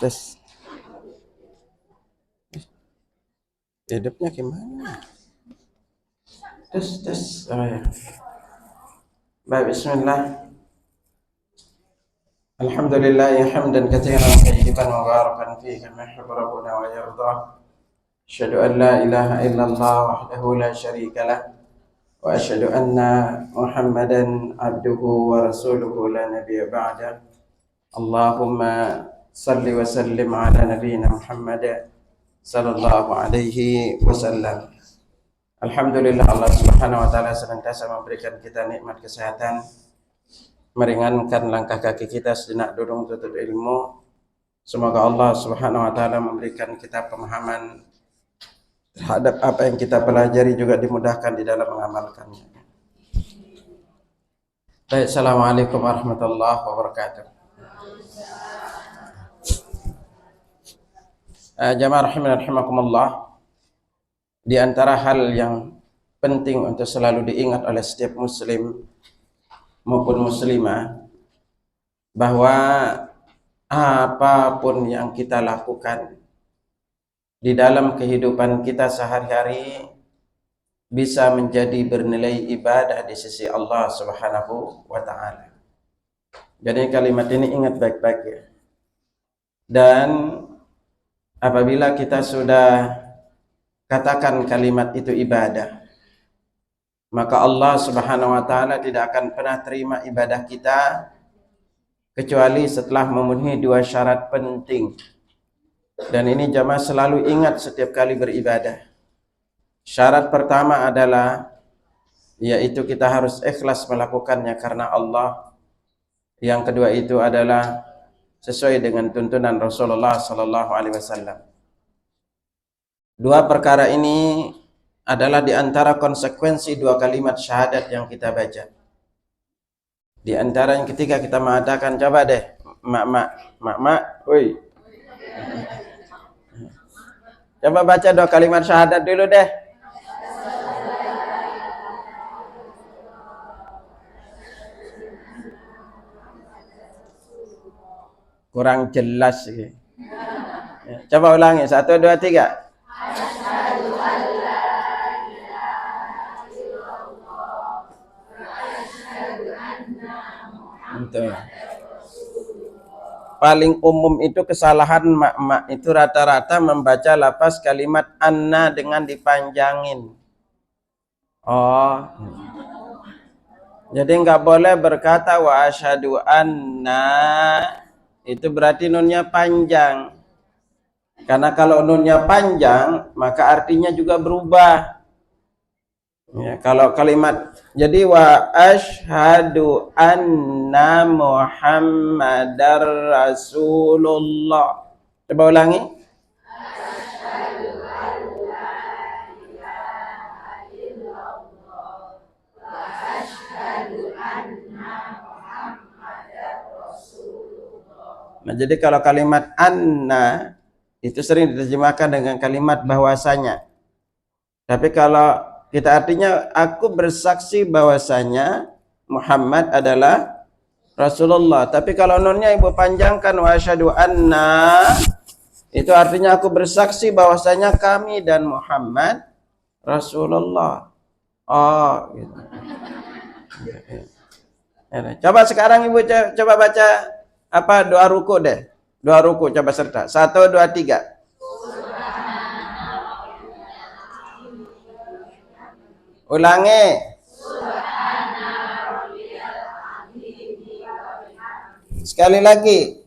Tes. Hidupnya gimana? Tes. Oh ya. Baik, bismillah. Alhamdulillah hamdan katsiran tayyiban mubarakan fihi kama yuhibbu rabbuna wa yardah. Asyhadu an la ilaha illallah wahdahu la syarika lah wa asyhadu anna Muhammadan abduhu wa rasuluhu la nabiyya ba'da. Allahumma salli wa sallim ala nabiyyina Muhammad sallallahu alaihi wasallam. Alhamdulillah Allah Subhanahu wa taala senantiasa memberikan kita nikmat kesehatan, meringankan langkah kaki kita sejenak duduk tuntut ilmu. Semoga Allah Subhanahu wa taala memberikan kita pemahaman terhadap apa yang kita pelajari, juga dimudahkan di dalam mengamalkannya. Baik, assalamualaikum warahmatullahi wabarakatuh. Jamaah rahimani rahimakumullah. Di antara hal yang penting untuk selalu diingat oleh setiap muslim maupun muslimah, bahwa apapun yang kita lakukan di dalam kehidupan kita sehari-hari bisa menjadi bernilai ibadah di sisi Allah Subhanahu wa taala. Jadi kalimat ini ingat baik-baik ya. Dan apabila kita sudah katakan kalimat itu ibadah, maka Allah Subhanahu wa taala tidak akan pernah terima ibadah kita kecuali setelah memenuhi dua syarat penting. Dan ini jamaah selalu ingat setiap kali beribadah. Syarat pertama adalah yaitu kita harus ikhlas melakukannya karena Allah. Yang kedua itu adalah sesuai dengan tuntunan Rasulullah sallallahu alaihi wasallam. Dua perkara ini adalah di antara konsekuensi dua kalimat syahadat yang kita baca. Di antara yang ketiga kita mengatakan, coba deh, mak, woi. Coba baca dua kalimat syahadat dulu deh. Kurang jelas sih. Coba ulangi, 1, 2, 3. Betul. Paling umum itu kesalahan mak itu rata-rata membaca lafaz kalimat anna dengan dipanjangin. Oh. Jadi nggak boleh berkata wa asyhadu anna, itu berarti nunnya panjang. Karena kalau nunnya panjang, maka artinya juga berubah. Ya, kalau kalimat jadi wa asyhadu anna Muhammadar Rasulullah. Coba ulangi. Asyhadu an la ilaha illallah wa asyhadu anna Muhammadar Rasulullah. Nah, jadi kalau kalimat anna itu sering diterjemahkan dengan kalimat bahwasanya. Tapi kalau kita artinya aku bersaksi bahwasanya Muhammad adalah Rasulullah. Tapi kalau nunnya ibu panjangkan wa asyhadu anna, itu artinya aku bersaksi bahwasanya kami dan Muhammad Rasulullah. Oh, gitu. Coba sekarang ibu coba baca apa doa ruku deh. Doa ruku coba serta. 1, 2, 3. Ulangi. Sekali lagi.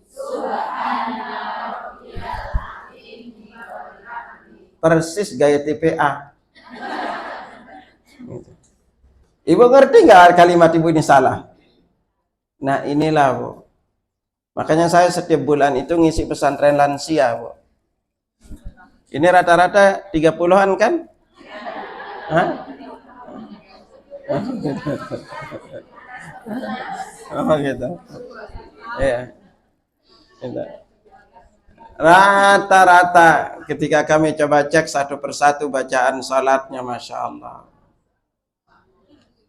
Persis gaya TPA. Ibu ngerti nggak kalimat ibu ini salah? Nah inilah Bu. Makanya saya setiap bulan itu ngisi pesantren lansia Bu. Ini rata-rata 30-an kan? Hah? Oh gitu. Ya. Gitu. Rata-rata ketika kami coba cek satu persatu bacaan salatnya, Masya Allah.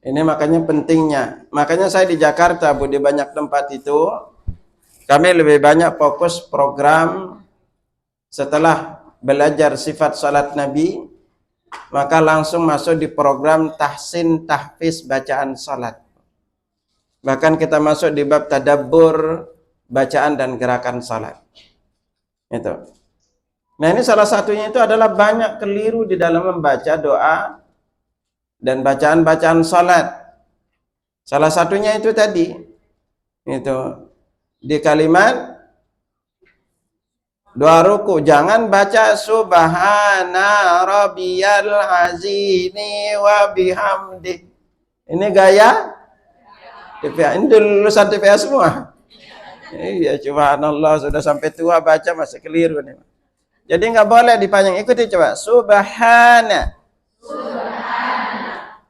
Ini makanya pentingnya. Makanya saya di Jakarta Bu, di banyak tempat itu Kami lebih banyak fokus program setelah belajar sifat salat Nabi, maka langsung masuk di program tahsin tahfiz bacaan salat. Bahkan kita masuk di bab tadabbur bacaan dan gerakan salat. Itu. Nah, ini salah satunya itu adalah banyak keliru di dalam membaca doa dan bacaan-bacaan salat. Salah satunya itu tadi. Itu di kalimat doa ruku jangan baca subhana rabbiyal azimi wa bihamdi. Ini gaya TPA. Ini lulusan TPA semua. Iya, subhanallah, sudah sampai tua baca masih keliru nih. Jadi nggak boleh dipanjang. Ikuti coba. Subhana.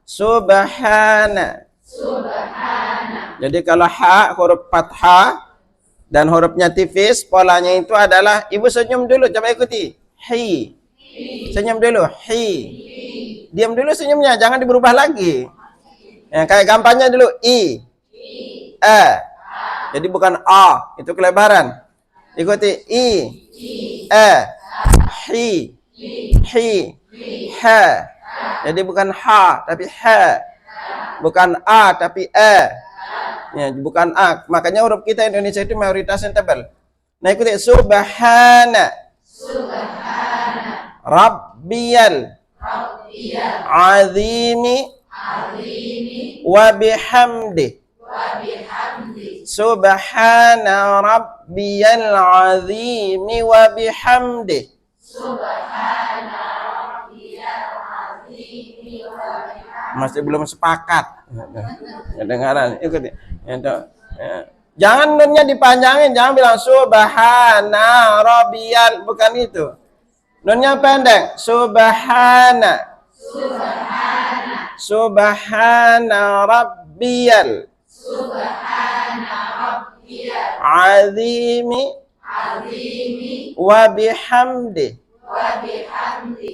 Subhana. Jadi kalau ha huruf fathah dan hurufnya tipis, polanya itu adalah ibu senyum dulu. Coba ikuti. Hi. Senyum dulu. Hi. Diam dulu senyumnya, jangan diberubah lagi. Ya, kayak gampangnya dulu i. Jadi bukan a, itu kelebaran. Ikuti i. Hi. Hi. Ha. Jadi bukan ha tapi ha. Bukan a tapi ya, bukan a. Makanya huruf kita Indonesia itu mayoritasnya tebal. Nah, ikuti subhana. Rabbiyal azimi wa bihamdi. Subhana rabbiyal azimi wa bihamdi. Masih belum sepakat. Kedengaran, ikuti. Jangan nunnya dipanjangin, jangan bilang subhana rabbiyal, bukan itu. Nunnya pendek. Subhana. Subhana rabbiyal azimi wa bihamdi.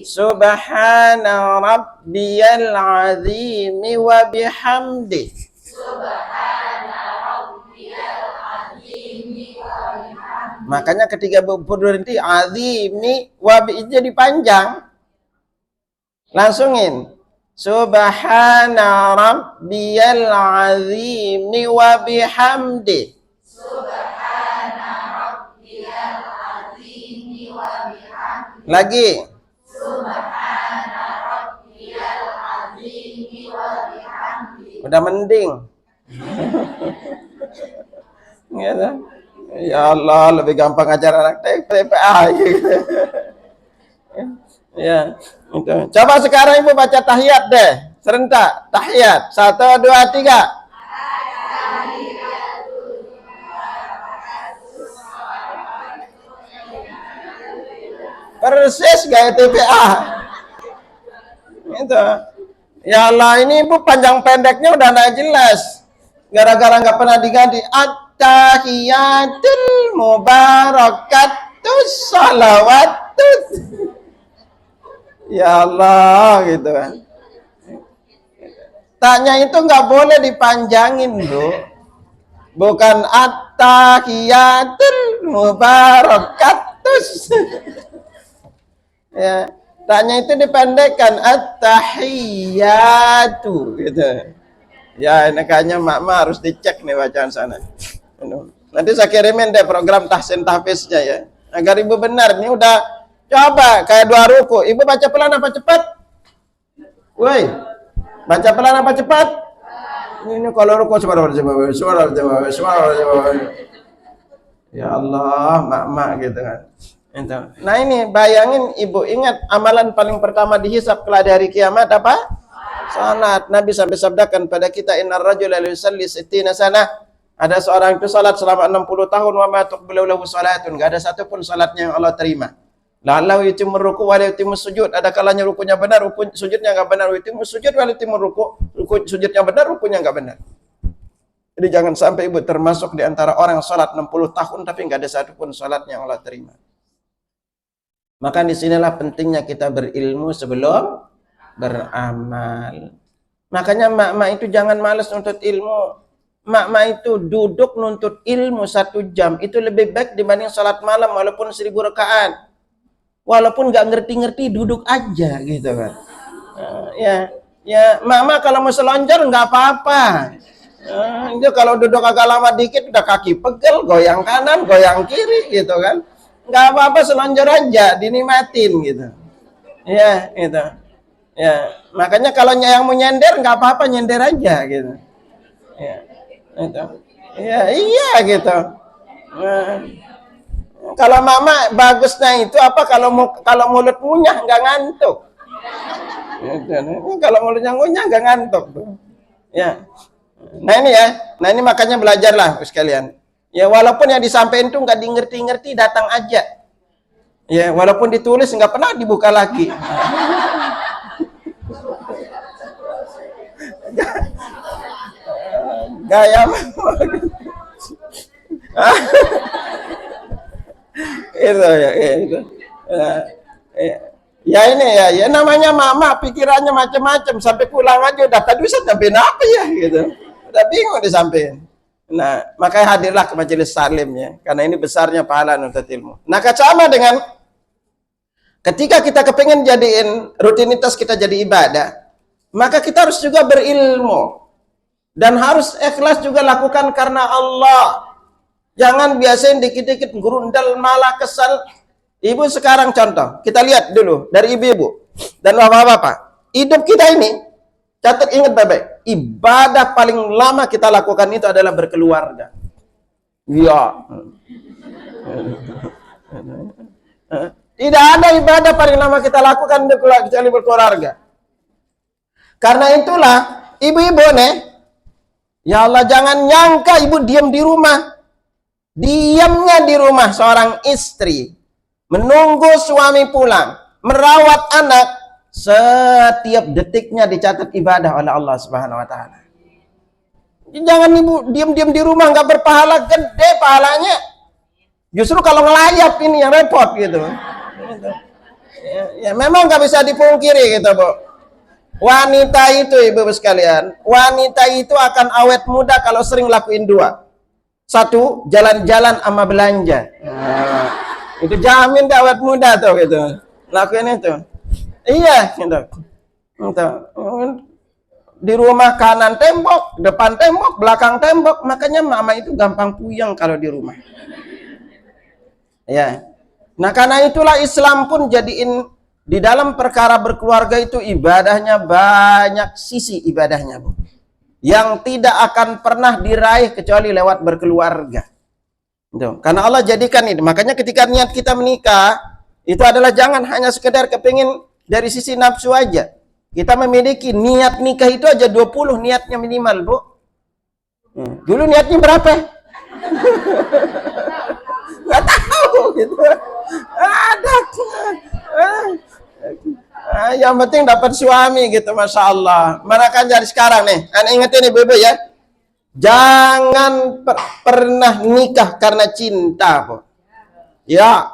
Subhana rabbiyal azimi wa bihamdi. Makanya ketika berhenti azimi wa bi jadi panjang. Langsungin. Subhana rabbiyal azimi wa bihamdi. Lagi. Udah mending. Gitu. Ya Allah, lebih gampang ajar anak TPA gitu. Ya, itu. Coba sekarang Ibu baca tahiyat deh. Serentak, tahiyat. 1, 2, 3. Persis gaya TPA. Itu. Ya Allah, ini Ibu panjang pendeknya udah nggak jelas. Gara-gara nggak pernah diganti. At-tahiyatul mubarakatus salawatus. Ya Allah, gitu kan. Taknya itu nggak boleh dipanjangin, Bu. Bukan at-tahiyatul mubarakatus. Ya, taknya itu dipendekkan at-tahiyatu gitu. Ya, ini kayaknya mak harus dicek nih bacaan sana. Nanti saya kirimin deh program tahsin tahfiznya ya. Agar Ibu benar. Ini udah coba kayak dua ruku. Ibu baca pelan apa cepat? Woi. Baca pelan apa cepat? Ini kalau ruku suara. Ya Allah, mak gitu kan. Itu. Nah, ini bayangin Ibu ingat amalan paling pertama dihisab kelak di hari kiamat apa? Salat. Nabi sampai sabdakan pada kita innar rajula yusalli 60 sana. Ada seorang itu salat selama 60 tahun wa ma tuqbalu lahu salatun. Enggak ada satupun salatnya yang Allah terima. Lalu yutimmu ruku wa yutimmu sujud. Ada kalanya rukunya benar, sujudnya enggak benar. Yutimmu sujud wa yutimmu ruku. Sujudnya benar, rukunya enggak benar. Jadi jangan sampai Ibu termasuk di antara orang yang salat 60 tahun tapi enggak ada satupun salatnya yang Allah terima. Maka disinilah pentingnya kita berilmu sebelum beramal. Makanya mak-mak itu jangan malas untuk ilmu. mak itu duduk nuntut ilmu 1 jam itu lebih baik dibanding salat malam walaupun 1000 rakaat. Walaupun nggak ngerti-ngerti duduk aja gitu kan. Ya mama kalau mau selonjor nggak apa-apa. Dia kalau duduk agak lama dikit udah kaki pegel, goyang kanan, goyang kiri gitu kan. Nggak apa-apa, selonjor aja, dinikmatin gitu. Ya, gitu. Ya, makanya kalau yang mau nyender nggak apa-apa, nyender aja gitu. Ya, gitu. Ya, iya gitu. Kalau mama bagusnya itu apa, kalau mulut ngunyah nggak ngantuk. Gitu. Kalau mulutnya ngunyah nggak ngantuk tuh. Ya. Nah ini makanya belajarlah sekalian. Ya walaupun yang disampaikan itu nggak ngerti-ngerti, datang aja. Ya walaupun ditulis nggak pernah dibuka lagi. Gaya itu ya, itu. Ya ini ya namanya mama pikirannya macam-macam, sampai pulang aja udah tadi Ustaz sampai apa ya gitu. Udah bingung disampaikan. Nah, makanya hadirlah ke majelis salim ya, karena ini besarnya pahala nuntut ilmu. Nah, sama dengan ketika kita kepengen jadiin rutinitas kita jadi ibadah, maka kita harus juga berilmu dan harus ikhlas juga lakukan karena Allah. Jangan biasain dikit-dikit gerundal malah kesal. Ibu sekarang contoh, kita lihat dulu dari ibu-ibu dan bapak-bapak. Hidup kita ini, catat ingat baik-baik, ibadah paling lama kita lakukan itu adalah berkeluarga. Ya. Tidak ada ibadah paling lama kita lakukan kecuali berkeluarga. Karena itulah ibu-ibu nih, ya Allah jangan nyangka ibu diam di rumah. Diamnya di rumah seorang istri menunggu suami pulang, merawat anak, setiap detiknya dicatat ibadah oleh Allah Subhanahu wa taala. Jangan ibu diam-diam di rumah nggak berpahala, gede pahalanya. Justru kalau ngelayap ini yang repot gitu. Ya memang nggak bisa dipungkiri gitu, Bu. Wanita itu ibu sekalian, wanita itu akan awet muda kalau sering lakuin 2. 1, jalan-jalan sama belanja. Nah, itu jamin dia awet muda tuh gitu. Lakuin itu. Iya, gitu. Gitu. Di rumah kanan tembok, depan tembok, belakang tembok, makanya mama itu gampang puyeng kalau di rumah. Ya. Nah, karena itulah Islam pun jadiin di dalam perkara berkeluarga itu ibadahnya banyak sisi ibadahnya, Bu. Yang tidak akan pernah diraih kecuali lewat berkeluarga. Gitu. Karena Allah jadikan ini. Makanya ketika niat kita menikah, itu adalah jangan hanya sekedar kepingin dari sisi nafsu aja. Kita memiliki niat nikah itu aja 20 niatnya minimal, Bu. Dulu niatnya berapa? Nggak tahu gitu. Ada. Yang penting dapat suami gitu, Masya Allah. Manakan dari sekarang nih, Anda ingetin ibu-ibu ya, jangan pernah nikah karena cinta, Bu. Ya.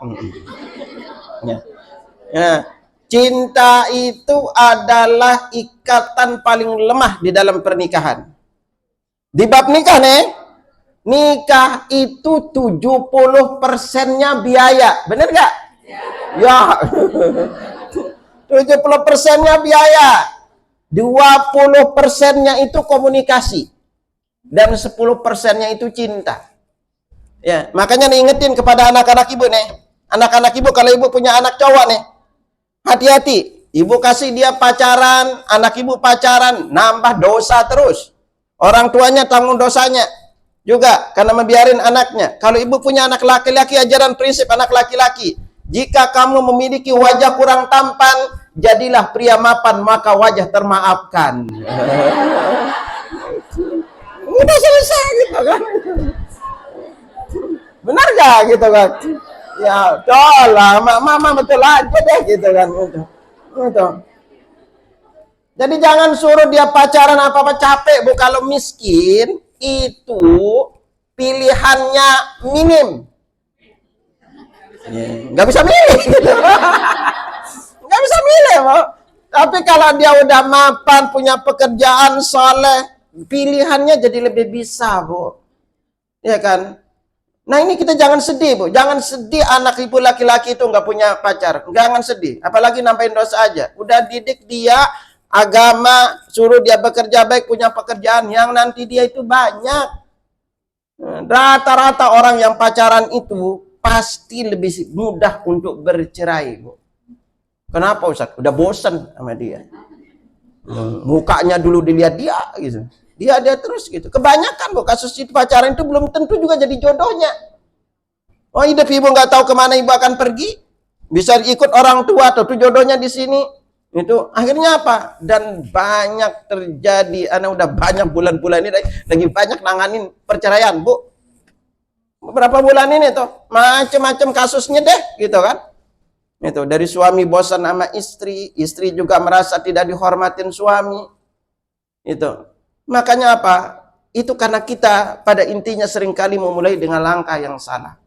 Cinta itu adalah ikatan paling lemah di dalam pernikahan. Di bab nikah nih, nikah itu 70%-nya biaya, bener gak? Ya. 70%-nya biaya, 20%-nya itu komunikasi, dan 10%-nya itu cinta. Ya, makanya diingetin kepada anak-anak ibu nih. Anak-anak ibu, kalau ibu punya anak cowok nih, hati-hati. Ibu kasih dia pacaran, anak ibu pacaran, nambah dosa terus. Orang tuanya tanggung dosanya juga karena membiarin anaknya. Kalau ibu punya anak laki-laki, ajaran prinsip anak laki-laki, jika kamu memiliki wajah kurang tampan, jadilah pria mapan, maka wajah termaafkan. Udah selesai gitu kan. Benar gak gitu kan? Ya, tolong, mama betul aja deh gitu kan. Gitu. Jadi jangan suruh dia pacaran apa-apa, capek, Bu. Kalau miskin, itu pilihannya minim. Nggak bisa milih gitu. Nggak bisa milih, Bu. Tapi kalau dia udah mapan, punya pekerjaan soleh, pilihannya jadi lebih bisa, Bu. Ya kan? Nah ini kita jangan sedih, Bu. Jangan sedih anak ibu laki-laki itu nggak punya pacar. Jangan sedih. Apalagi nambahin dosa aja. Udah didik dia agama, suruh dia bekerja baik, punya pekerjaan. Yang nanti dia itu banyak. Rata-rata orang yang pacaran itu pasti lebih mudah untuk bercerai, Bu. Kenapa, Ustaz? Udah bosan sama dia. Mukanya dulu dilihat dia gitu. Dia terus gitu. Kebanyakan, Bu, kasus itu pacaran itu belum tentu juga jadi jodohnya. Oh, hidup ibu nggak tahu kemana ibu akan pergi. Bisa ikut orang tua atau tuh jodohnya di sini. Itu akhirnya apa? Dan banyak terjadi. Anak udah banyak bulan-bulan ini lagi banyak nanganin perceraian, Bu. Beberapa bulan ini tuh macam-macam kasusnya deh, gitu kan? Itu dari suami bosan sama istri, istri juga merasa tidak dihormatin suami. Itu. Makanya apa? Itu karena kita pada intinya seringkali memulai dengan langkah yang salah.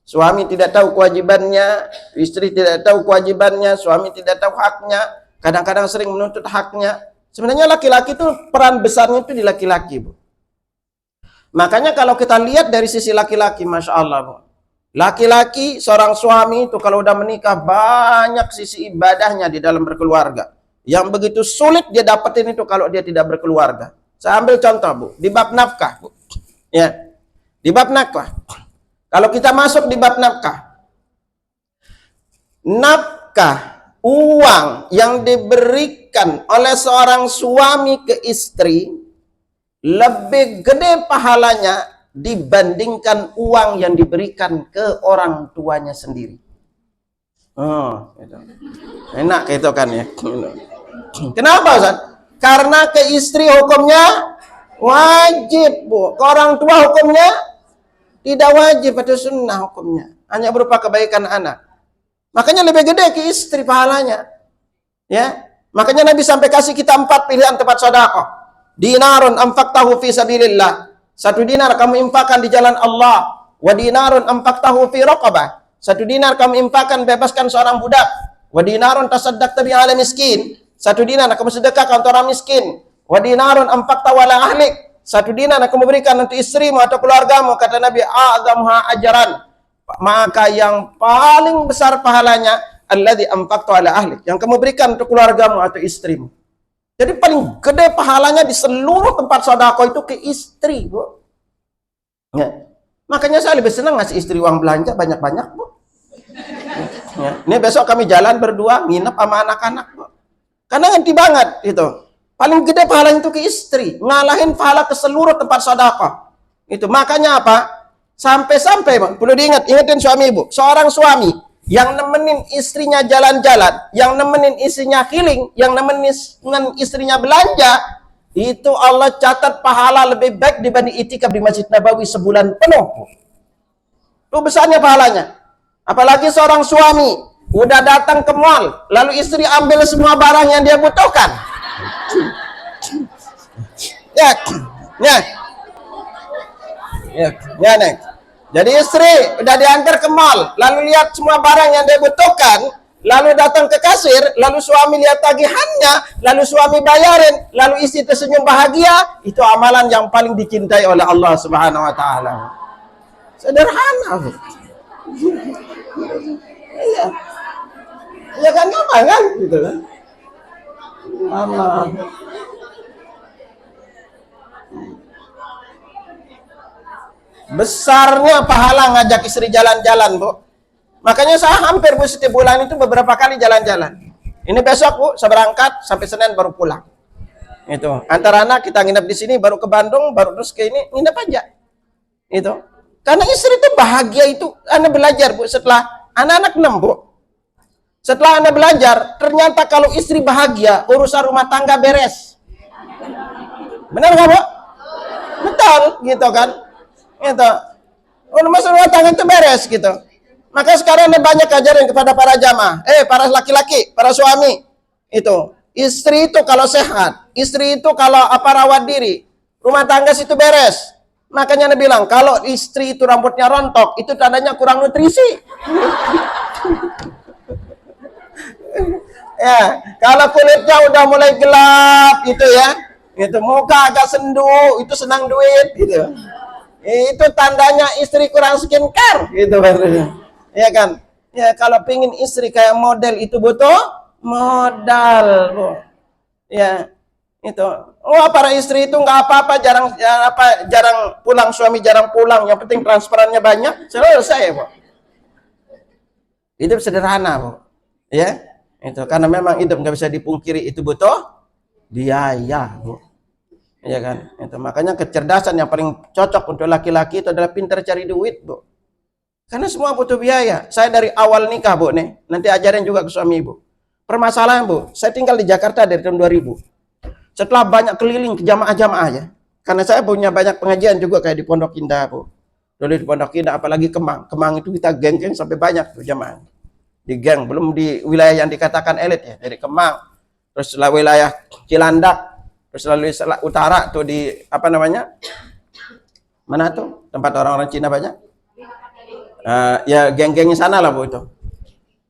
Suami tidak tahu kewajibannya, istri tidak tahu kewajibannya, suami tidak tahu haknya, kadang-kadang sering menuntut haknya. Sebenarnya laki-laki itu peran besarnya itu di laki-laki, Bu. Makanya kalau kita lihat dari sisi laki-laki, Masya Allah, Bu. Laki-laki, seorang suami itu kalau udah menikah banyak sisi ibadahnya di dalam berkeluarga. Yang begitu sulit dia dapetin itu kalau dia tidak berkeluarga. Saya ambil contoh, Bu, di bab nafkah, Bu. Ya. Di bab nafkah. Kalau kita masuk di bab nafkah. Nafkah, uang yang diberikan oleh seorang suami ke istri lebih gede pahalanya dibandingkan uang yang diberikan ke orang tuanya sendiri. Oh, itu. Enak itu kan ya. Kenapa, Ustaz? Karena ke istri hukumnya wajib, Bu. Ke orang tua hukumnya tidak wajib, atau sunnah hukumnya. Hanya berupa kebaikan anak. Makanya lebih gede ke istri pahalanya. Ya. Makanya Nabi sampai kasih kita 4 pilihan tempat sedekah. Dinarun anfaqtahu fi sabilillah. 1 dinar kamu infakkan di jalan Allah. Wa dinarun anfaqtahu fi raqabah. 1 dinar kamu infakkan bebaskan seorang budak. Wa dinarun tasaddaqta bi ala miskin. 1 dinar kamu sedekahkan untuk orang miskin. Wa dinarun anfaqta wala ahlik. 1 dinar kamu berikan untuk istrimu atau keluargamu. Kata Nabi, a'dhamha ajran. Maka yang paling besar pahalanya alladzi anfaqta ala ahlik. Yang kamu berikan untuk keluargamu atau istrimu. Jadi paling gede pahalanya di seluruh tempat sedekah itu ke istri, Bu. Ya. Makanya saya lebih senang ngasih istri uang belanja banyak-banyak, Bu. Ya. Ini besok kami jalan berdua, nginep sama anak-anak, Bu. Karena ngerti banget itu. Paling gede pahalanya itu ke istri, ngalahin pahala ke seluruh tempat sedekah. Itu makanya apa? Sampai-sampai, Bang, perlu ingetin suami Ibu. Seorang suami yang nemenin istrinya jalan-jalan, yang nemenin istrinya healing, yang nemenin istrinya belanja, itu Allah catat pahala lebih baik dibanding itikaf di Masjid Nabawi sebulan penuh. Itu besarnya pahalanya. Apalagi seorang suami udah datang ke mall, lalu istri ambil semua barang yang dia butuhkan. Nek. Jadi istri udah diantar ke mall, lalu lihat semua barang yang dia butuhkan, lalu datang ke kasir, lalu suami lihat tagihannya, lalu suami bayarin, lalu istri tersenyum bahagia, itu amalan yang paling dicintai oleh Allah Subhanahu wa taala. Sederhana, Bu. Iya. Ya kan gampang kan gitu kan. Allah. Besarnya pahala ngajak istri jalan-jalan, Bu. Makanya saya hampir, Bu, setiap bulan itu beberapa kali jalan-jalan. Ini besok, Bu, saya berangkat sampai Senin baru pulang. Itu. Antara anak kita nginep di sini, baru ke Bandung, baru terus ke ini, nginep aja. Itu. Karena istri itu bahagia itu. Anak belajar, Bu, setelah anak-anak 6, Bu. Setelah anak belajar, ternyata kalau istri bahagia, urusan rumah tangga beres. Benar nggak, Bu? Betul, gitu kan? Gitu. Urusan rumah tangga itu beres, gitu. Maka sekarang ada banyak ajaran kepada para jamaah, para laki-laki, para suami. Itu. Istri itu kalau sehat, istri itu kalau rawat diri, rumah tangga situ beres. Makanya Nabi bilang, kalau istri itu rambutnya rontok, itu tandanya kurang nutrisi. Ya, kalau kulitnya udah mulai gelap gitu ya. Itu muka agak sendu, itu senang duit gitu. Itu tandanya istri kurang skincare gitu barunya. Ya kan? Ya kalau pingin istri kayak model itu butuh modal, Bu. Ya, itu. Oh, para istri itu nggak apa-apa, jarang pulang, suami jarang pulang, yang penting transferannya banyak, selesai, Bu. Hidup sederhana, Bu. Ya. Itu karena memang hidup nggak bisa dipungkiri, itu butuh biaya, Bu. Ya kan? Itu makanya kecerdasan yang paling cocok untuk laki-laki itu adalah pintar cari duit, Bu. Karena semua butuh biaya. Saya dari awal nikah, Bu, nih. Nanti ajarin juga ke suami Ibu. Permasalahan, Bu, saya tinggal di Jakarta dari tahun 2000. Setelah banyak keliling ke jamaah-jamaah ya. Karena saya punya banyak pengajian juga kayak di Pondok Indah, Bu. Dulu di Pondok Indah, apalagi Kemang. Kemang itu kita geng-geng sampai banyak tuh jamaah. Di geng, belum di wilayah yang dikatakan elit ya. Dari Kemang, terus wilayah Cilandak, terus lalu utara tuh di apa namanya, mana tuh tempat orang-orang Cina banyak, ya geng-gengnya sana lah, Bu.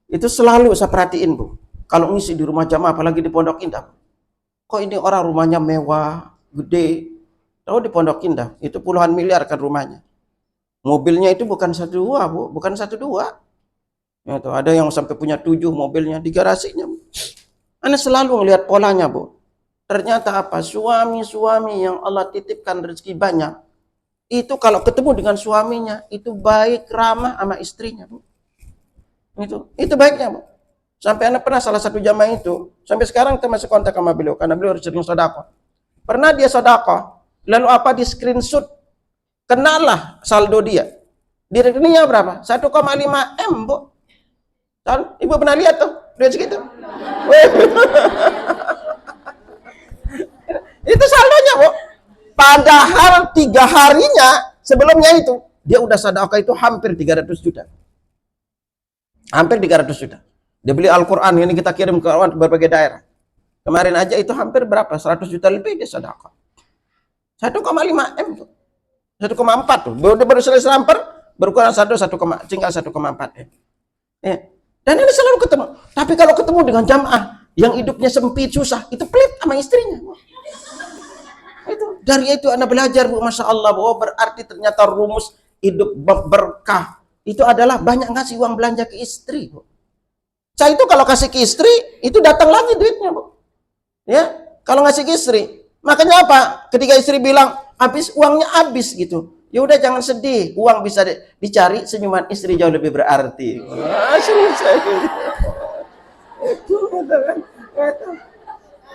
Itu selalu saya perhatiin, Bu, kalau ngisi di rumah jamaah apalagi di Pondok Indah, kok ini orang rumahnya mewah gede. Tahu di Pondok Indah itu puluhan miliar kan rumahnya, mobilnya itu bukan 1 2, Bu, bukan 1 2. Itu ada yang sampai punya 7 mobilnya di garasinya. Anda selalu melihat polanya, Bu. Ternyata apa? Suami-suami yang Allah titipkan rezeki banyak, itu kalau ketemu dengan suaminya, itu baik, ramah sama istrinya, Bu. Itu baiknya, Bu. Sampai Anda pernah salah satu jamaah itu, sampai sekarang kita masih kontak sama beliau, karena beliau sering sedekah. Pernah dia sedekah, lalu apa di screenshot, kenalah saldo dia. Di rekeningnya berapa? 1,5 M, Bu. Ibu pernah lihat tuh, duit segitu? Itu saldonya, Bu. Padahal 3 harinya sebelumnya itu dia udah sedekah itu hampir 300 juta. Hampir 300 juta. Dia beli Al-Qur'an, ini kita kirim ke berbagai daerah. Kemarin aja itu hampir berapa? 100 juta lebih dia sedekah. 1,5 M tuh. 1,4 tuh. Baru selesai lamper, berkurang tinggal 1,4 M. Ya. Dan ini selalu ketemu. Tapi kalau ketemu dengan jamaah yang hidupnya sempit, susah, itu pelit sama istrinya. Itu dari itu Anda belajar, Bu, Masya Allah, Bu. Berarti ternyata rumus hidup berkah itu adalah banyak ngasih uang belanja ke istri, Bu. Saya itu kalau kasih ke istri, itu datang lagi duitnya, Bu. Ya, kalau ngasih ke istri. Makanya apa? Ketika istri bilang, habis uangnya habis gitu. Ya udah jangan sedih, uang bisa dicari, senyuman istri jauh lebih berarti.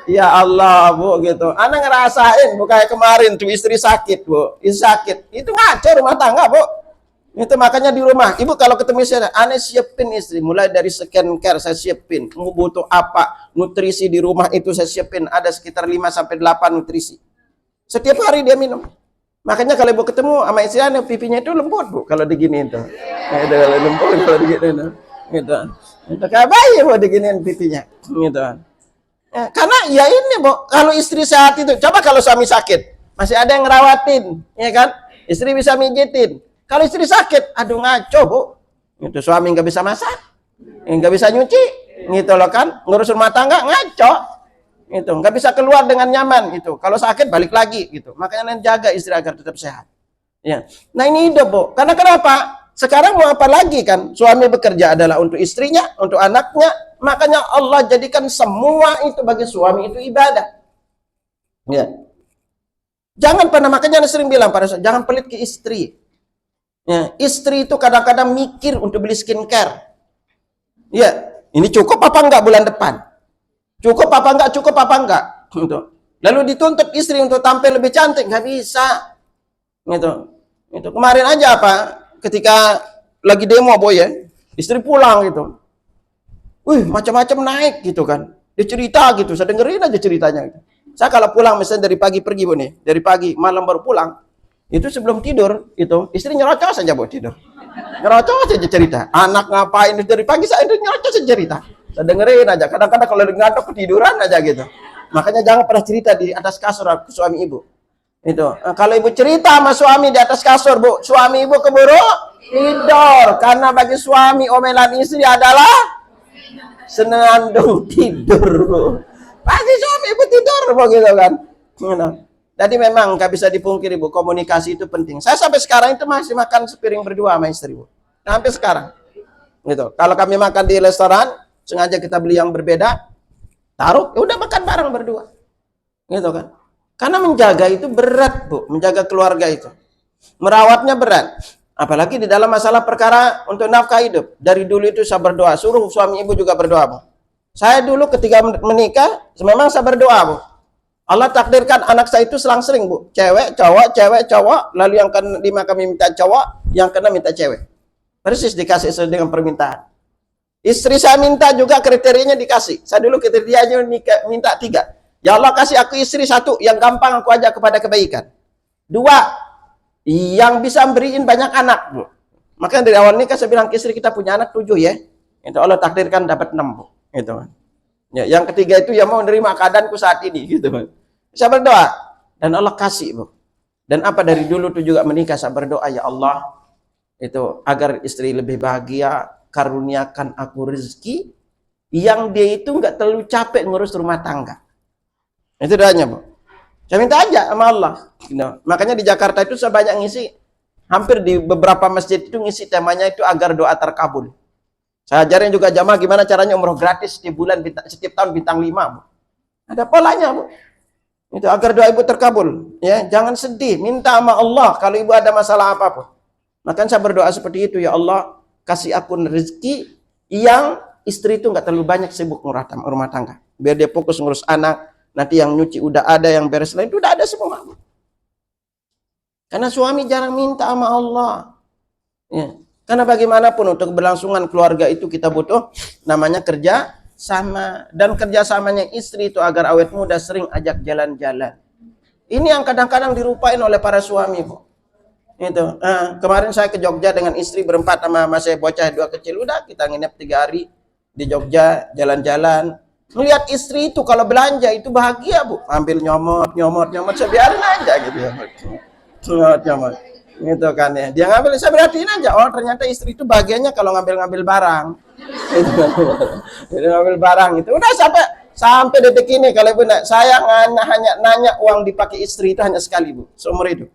Ya Allah, Bu, gitu. Anda ngerasain, Bu, kayak kemarin tuh istri sakit, Bu. Istri sakit. Itu ngaco rumah tangga, Bu. Itu makanya di rumah, Ibu kalau ketemu istri, Anda siapin istri. Mulai dari skincare saya siapin. Mau butuh apa? Nutrisi di rumah itu saya siapin. Ada sekitar 5-8 nutrisi. Setiap hari dia minum. Makanya kalau Ibu ketemu sama istri Anda, pipinya itu lembut, Bu, kalau diginiin tuh. Itu kalau lembut, kalau diginiin. Gitu. Itu kayak bayi, Bu, diginiin pipinya. Gitu. Ya, karena ya ini, Bu, kalau istri sehat itu, coba kalau suami sakit, masih ada yang ngerawatin, ya kan? Istri bisa mijitin. Kalau istri sakit, aduh ngaco, Bu. Itu suami nggak bisa masak, nggak bisa nyuci, gitu loh kan? Ngurus rumah tangga ngaco. Itu nggak bisa keluar dengan nyaman itu. Kalau sakit balik lagi gitu. Makanya jaga istri agar tetap sehat. Ya. Nah ini hidup, Bu. Karena kenapa? Sekarang mau apa lagi kan? Suami bekerja adalah untuk istrinya, untuk anaknya. Makanya Allah jadikan semua itu bagi suami itu ibadah. Ya. Jangan pernah, makanya sering bilang pada saya, jangan pelit ke istri. Ya. Istri itu kadang-kadang mikir untuk beli skincare. Ya, ini cukup apa enggak bulan depan? Cukup apa enggak? Cukup apa enggak? Gitu. Lalu dituntut istri untuk tampil lebih cantik, nggak bisa. Gitu. Itu kemarin aja apa? Ketika lagi demo, Boy, ya, istri pulang gitu. Wih, macam-macam naik gitu kan. Dia cerita gitu, saya dengerin aja ceritanya. Gitu. Saya kalau pulang misalnya dari pagi pergi, Bu, nih, dari pagi malam baru pulang. Itu sebelum tidur itu istri nyerocos saja, Bu, tidur. Nyerocos saja cerita. Anak ngapain dari pagi, saya nyerocos saja cerita. Saya dengerin aja. Kadang-kadang kalau ngantuk ketiduran aja gitu. Makanya jangan pernah cerita di atas kasur ke suami Ibu. Itu. Kalau Ibu cerita sama suami di atas kasur, Bu, suami Ibu keburu tidur. Karena bagi suami omelan istri adalah senandung tidur, Bu. Pasti suami Ibu tidur, begitu kan. Jadi memang nggak bisa dipungkiri Bu, komunikasi itu penting. Saya sampai sekarang itu masih makan sepiring berdua sama istri Bu. Sampai sekarang. Gitu. Kalau kami makan di restoran, sengaja kita beli yang berbeda, taruh, ya udah makan bareng berdua. Gitu kan. Karena menjaga itu berat Bu, menjaga keluarga itu. Merawatnya berat. Apalagi di dalam masalah perkara untuk nafkah hidup. Dari dulu itu saya berdoa, suruh suami ibu juga berdoa Bu. Saya dulu ketika menikah, memang saya berdoa Bu. Allah takdirkan anak saya itu selang-sering Bu, cewek, cowok, lalu yang kelima kami minta cowok, yang keenam minta cewek. Persis dikasih sesuai dengan permintaan. Istri saya minta juga kriterianya dikasih. Saya dulu kriterianya minta 3. Ya Allah kasih aku istri 1 yang gampang aku ajak kepada kebaikan. 2, yang bisa beriin banyak anak Bu. Makanya dari awal nikah saya bilang ke istri kita punya anak 7 ya. Itu Allah takdirkan dapat 6 Bu. Itu kan. Ya, yang ketiga itu yang mau menerima keadaanku saat ini gitu kan. Saya berdoa dan Allah kasih Bu. Dan apa dari dulu tuh juga menikah saya berdoa ya Allah itu agar istri lebih bahagia, karuniakan aku rezeki yang dia itu nggak terlalu capek ngurus rumah tangga. Itu doanya Bu. Saya minta aja sama Allah. Makanya di Jakarta itu saya banyak ngisi, hampir di beberapa masjid itu ngisi temanya itu agar doa terkabul. Saya ajarin juga jamaah gimana caranya umroh gratis setiap bulan, setiap tahun bintang 5 Bu. Ada polanya Bu. Itu agar doa ibu terkabul. Ya, jangan sedih, minta sama Allah kalau ibu ada masalah apapun. Maka saya berdoa seperti itu, ya Allah kasih aku rezeki yang istri itu nggak terlalu banyak sibuk rumah tangga. Biar dia fokus ngurus anak, nanti yang nyuci udah ada, yang beres lain itu udah ada semua. Karena suami jarang minta sama Allah. Ya. Karena bagaimanapun untuk keberlangsungan keluarga itu kita butuh namanya kerja sama, dan kerjasamanya istri itu agar awet muda sering ajak jalan-jalan. Ini yang kadang-kadang dirupain oleh para suami Bu. Itu. Kemarin saya ke Jogja dengan istri berempat sama masih bocah 2 kecil, udah kita nginep 3 hari di Jogja jalan-jalan. Melihat istri itu kalau belanja itu bahagia Bu, ambil nyomot, saya biarin aja gitu ya. Nyomot. Gitu kan ya. Dia ngambil, saya berhatiin aja. Oh ternyata istri itu bahagianya kalau ngambil barang. Itu ngambil barang itu. Udah sampai detik ini kalau ibu saya hanya nanya uang dipakai istri itu hanya sekali Bu, seumur hidup.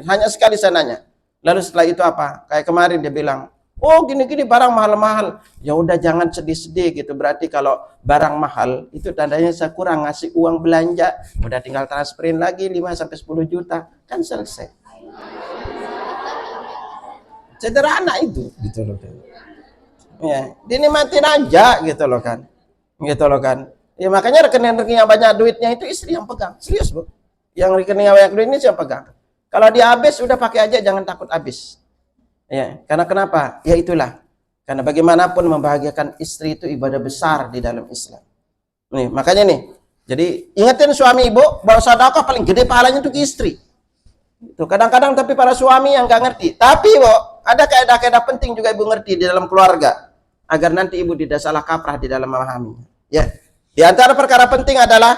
Hanya sekali saya nanya. Lalu setelah itu apa? Kayak kemarin dia bilang, oh gini-gini barang mahal-mahal. Ya udah jangan sedih-sedih gitu. Berarti kalau barang mahal itu tandanya saya kurang ngasih uang belanja. Udah tinggal transferin lagi 5-10 juta. Kan selesai. Sederhana itu gitu loh. Ya, dinikmatin aja gitu loh kan. Gitu loh kan. Ya makanya rekening-rekening yang banyak duitnya itu istri yang pegang. Serius Bu. Yang rekening yang banyak duit ini siapa pegang. Kalau dia habis udah pakai aja, jangan takut habis. Ya, karena kenapa? Ya itulah. Karena bagaimanapun membahagiakan istri itu ibadah besar di dalam Islam. Nih, makanya nih. Jadi ingetin suami ibu bahwa sedekah paling gede pahalanya untuk istri. Itu kadang-kadang tapi para suami yang nggak ngerti. Tapi Bu, ada kaidah-kaidah penting juga ibu ngerti di dalam keluarga agar nanti ibu tidak salah kaprah di dalam memahami. Ya, di antara perkara penting adalah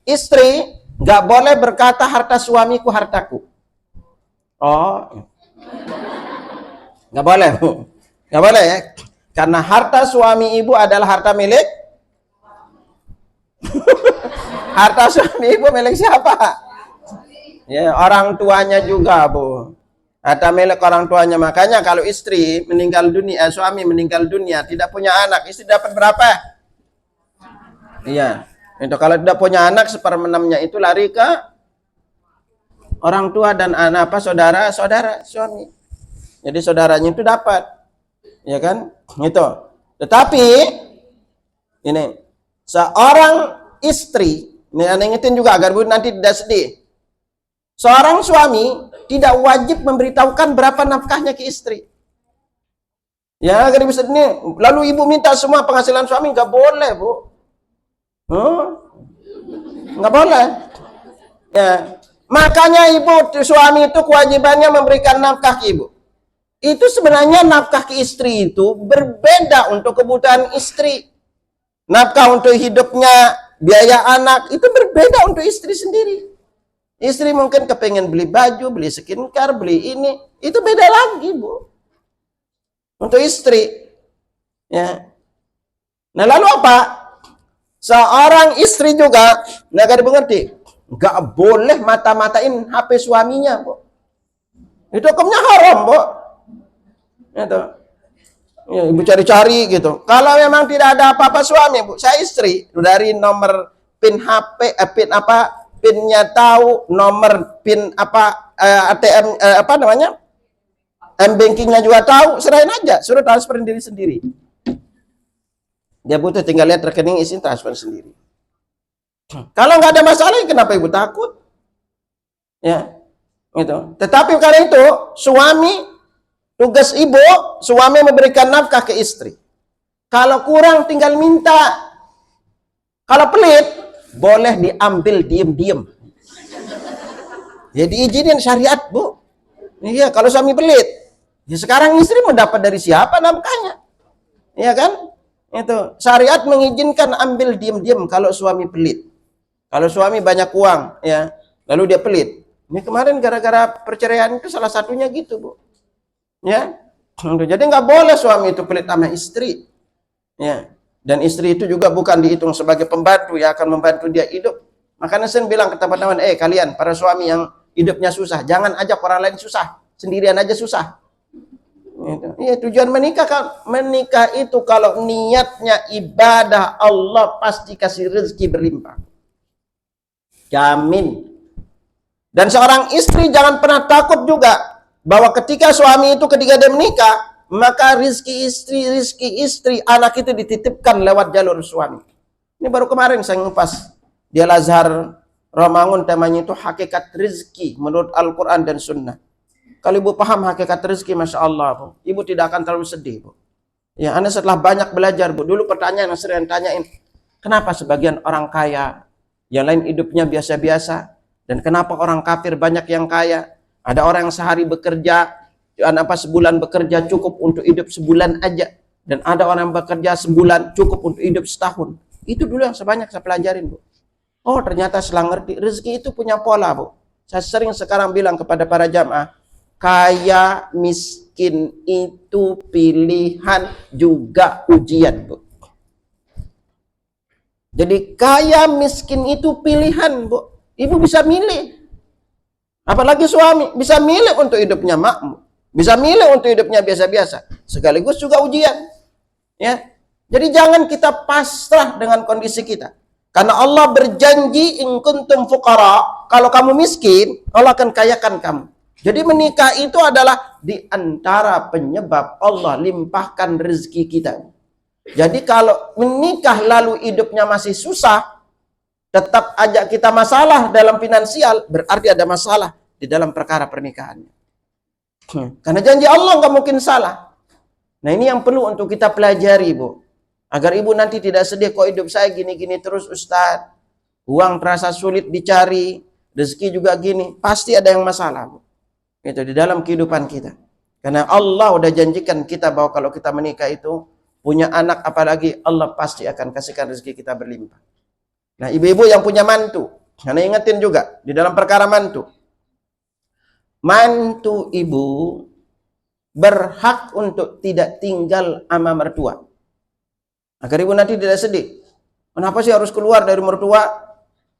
istri nggak boleh berkata harta suamiku hartaku. Oh, nggak boleh Bu, nggak boleh ya, karena harta suami ibu adalah harta milik. Harta suami ibu milik siapa? Ya, orang tuanya juga Bu. Harta milik orang tuanya. Makanya kalau istri meninggal dunia, suami meninggal dunia, tidak punya anak, istri dapat berapa? Iya. Itu kalau tidak punya anak, 1/6-nya itu lari ke orang tua dan anak saudara suami. Jadi saudaranya itu dapat. Ya kan? Itu. Tetapi ini seorang istri, ini Anda ingetin juga agar Bu nanti tidak sedih. Seorang suami tidak wajib memberitahukan berapa nafkahnya ke istri. Ya, agar bisa ini. Lalu ibu minta semua penghasilan suami, nggak boleh Bu. Nggak boleh. Ya, makanya ibu suami itu kewajibannya memberikan nafkah ke ibu. Itu sebenarnya nafkah ke istri itu berbeda untuk kebutuhan istri. Nafkah untuk hidupnya, biaya anak itu berbeda untuk istri sendiri. Istri mungkin kepengen beli baju, beli skincare, beli ini, itu beda lagi Bu. Untuk istri, ya. Nah lalu apa? Seorang istri juga, nggak ada mengerti. nggak boleh mata-matain HP suaminya, Bu. Itu hukumnya haram, Bu. Itu. Ya, ibu cari-cari gitu. Kalau memang tidak ada apa-apa suami, Bu, saya istri, dari nomor pin HP, pin apa, pinnya tahu, nomor pin apa, ATM, apa namanya, M-bankingnya juga tahu, serahin aja, suruh transferin diri sendiri. Dia butuh tinggal lihat rekening isi transfer sendiri. Kalau nggak ada masalah, kenapa ibu takut? Ya, gitu. Tetapi karena itu, suami, tugas ibu, suami memberikan nafkah ke istri. Kalau kurang tinggal minta. Kalau pelit, boleh diambil diem-diem. Ya diizinin syariat, Bu. Iya, kalau suami pelit. Ya sekarang istri mau dapat dari siapa nafkahnya? Iya kan? Itu syariat mengizinkan ambil diem-diem kalau suami pelit. Kalau suami banyak uang, ya, lalu dia pelit. Ini kemarin gara-gara perceraian itu salah satunya gitu, Bu. Ya, jadi nggak boleh suami itu pelit sama istri. Ya, dan istri itu juga bukan dihitung sebagai pembantu yang akan membantu dia hidup. Makanya saya bilang ke teman-teman, kalian para suami yang hidupnya susah, jangan ajak orang lain susah, sendirian aja susah. Iya, tujuan menikah itu kalau niatnya ibadah, Allah pasti kasih rezeki berlimpah. Jamin. Dan seorang istri jangan pernah takut juga bahwa ketika suami itu ketika dia menikah, maka rizki istri, anak itu dititipkan lewat jalur suami. Ini baru kemarin saya ngupas di Al-Azhar Romangun, temanya itu hakikat rizki menurut Al-Quran dan Sunnah. Kalau ibu paham hakikat rezeki, Masya Allah, Bu, ibu tidak akan terlalu sedih, Bu. Ya, Anda setelah banyak belajar, Bu, dulu pertanyaan yang sering tanyain, kenapa sebagian orang kaya, yang lain hidupnya biasa-biasa, dan kenapa orang kafir banyak yang kaya? Ada orang yang sehari bekerja, sebulan bekerja cukup untuk hidup sebulan aja, dan ada orang yang bekerja sebulan cukup untuk hidup setahun. Itu dulu yang sebanyak saya pelajarin, Bu. Oh, ternyata setelah ngerti, rezeki itu punya pola, Bu. Saya sering sekarang bilang kepada para jamaah, kaya miskin itu pilihan juga ujian, Bu. Jadi kaya miskin itu pilihan, Bu. Ibu bisa milih. Apalagi suami bisa milih untuk hidupnya makmur, bisa milih untuk hidupnya biasa-biasa, sekaligus juga ujian. Ya. Jadi jangan kita pasrah dengan kondisi kita. Karena Allah berjanji in kuntum fuqara, kalau kamu miskin, Allah akan kayakan kamu. Jadi menikah itu adalah di antara penyebab Allah limpahkan rezeki kita. Jadi kalau menikah lalu hidupnya masih susah, tetap aja kita masalah dalam finansial, berarti ada masalah di dalam perkara pernikahannya. Karena janji Allah nggak mungkin salah. Nah ini yang perlu untuk kita pelajari, Bu. Agar ibu nanti tidak sedih, kok hidup saya gini-gini terus Ustadz. Uang terasa sulit dicari, rezeki juga gini. Pasti ada yang masalah, Bu. Itu di dalam kehidupan kita. Karena Allah udah janjikan kita bahwa kalau kita menikah itu punya anak, apalagi Allah pasti akan kasihkan rezeki kita berlimpah. Nah, ibu-ibu yang punya mantu, karena ingetin juga di dalam perkara mantu. Mantu ibu berhak untuk tidak tinggal sama mertua. Agar ibu nanti tidak sedih. Kenapa sih harus keluar dari mertua?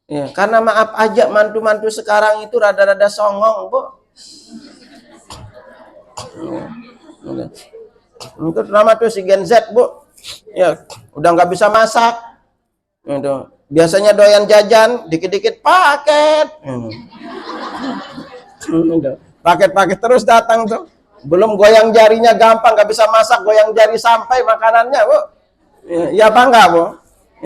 Ya, karena maaf aja mantu-mantu sekarang itu rada-rada songong, Bu. Itu nama tuh si Gen Z, Bu. Ya, udah nggak bisa masak. Itu. Biasanya doyan jajan, dikit-dikit paket. Paket-paket terus datang tuh. Belum goyang jarinya gampang, nggak bisa masak, goyang jari sampai makanannya, Bu. Ya apa enggak, Bu?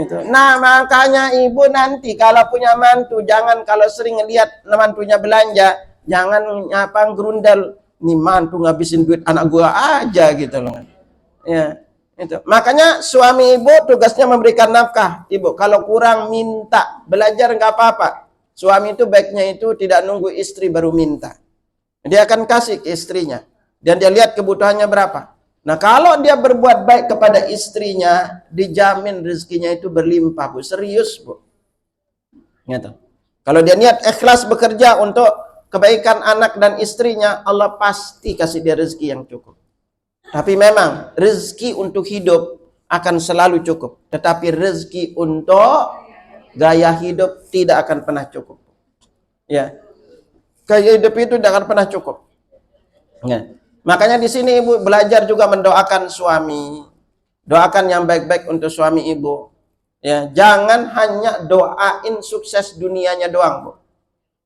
Itu. Nah, makanya ibu nanti kalau punya mantu, jangan kalau sering lihat mantunya belanja, jangan gerundel, nih mantu ngabisin duit anak gua aja gitu loh. Ya, itu. Makanya suami ibu tugasnya memberikan nafkah. Ibu kalau kurang minta, belajar nggak apa-apa. Suami itu baiknya itu tidak nunggu istri baru minta. Dia akan kasih ke istrinya dan dia lihat kebutuhannya berapa. Nah, kalau dia berbuat baik kepada istrinya, dijamin rezekinya itu berlimpah, Bu. Serius, Bu. Gitu. Kalau dia niat ikhlas bekerja untuk kebaikan anak dan istrinya, Allah pasti kasih dia rezeki yang cukup. Tapi memang rezeki untuk hidup akan selalu cukup, tetapi rezeki untuk gaya hidup tidak akan pernah cukup. Ya, gaya hidup itu tidak akan pernah cukup. Ya. Makanya di sini ibu belajar juga mendoakan suami, doakan yang baik-baik untuk suami ibu. Ya, jangan hanya doain sukses dunianya doang, Bu.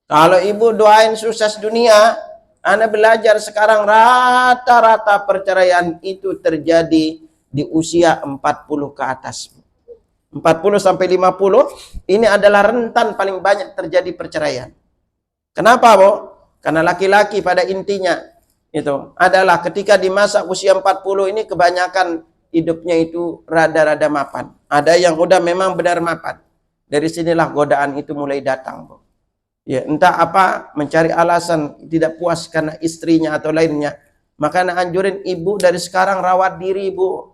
Kalau ibu doain sukses dunia, Anda belajar sekarang rata-rata perceraian itu terjadi di usia 40 ke atas. 40 sampai 50 ini adalah rentan paling banyak terjadi perceraian. Kenapa, Bu? Karena laki-laki pada intinya itu adalah ketika di masa usia 40 ini kebanyakan hidupnya itu rada-rada mapan. Ada yang udah memang benar mapan. Dari sinilah godaan itu mulai datang, Bu. Ya, entah apa, mencari alasan tidak puas karena istrinya atau lainnya. Maka nak anjurin ibu dari sekarang rawat diri, Bu.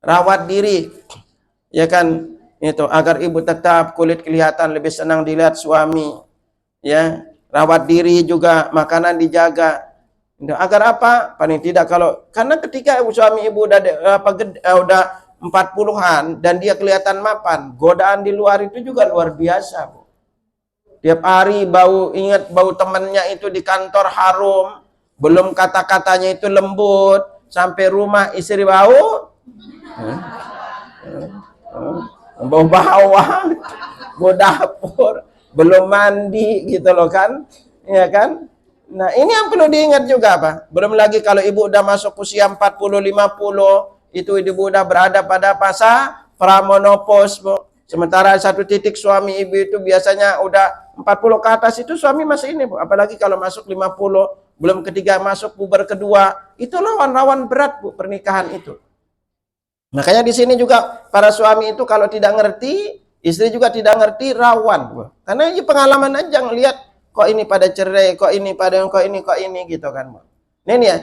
Rawat diri. Ya kan? Itu agar ibu tetap kulit kelihatan lebih senang dilihat suami. Ya, rawat diri juga, makanan dijaga. Agar apa? Paling tidak kalau karena ketika suami ibu udah 40-an dan dia kelihatan mapan, godaan di luar itu juga luar biasa, Bu. Tiap hari ingat bau temannya itu di kantor harum, belum kata-katanya itu lembut, sampai rumah istri bau, bau bawang, bau dapur, belum mandi gitu loh kan, ya kan? Nah, ini yang perlu diingat juga, Pak. Belum lagi kalau ibu udah masuk usia 40 50, itu ibu udah berada pada fase pramonopause, Bu. Sementara satu titik suami ibu itu biasanya udah 40 ke atas itu suami masih ini, Bu. Apalagi kalau masuk 50, belum ketiga masuk puber kedua, itu rawan-rawan berat, Bu, pernikahan itu. Makanya di sini juga para suami itu kalau tidak ngerti, istri juga tidak ngerti, rawan, Bu. Karena ini pengalaman aja ngelihat kok ini pada cerai, kok ini gitu kan, Bu. Ini ya.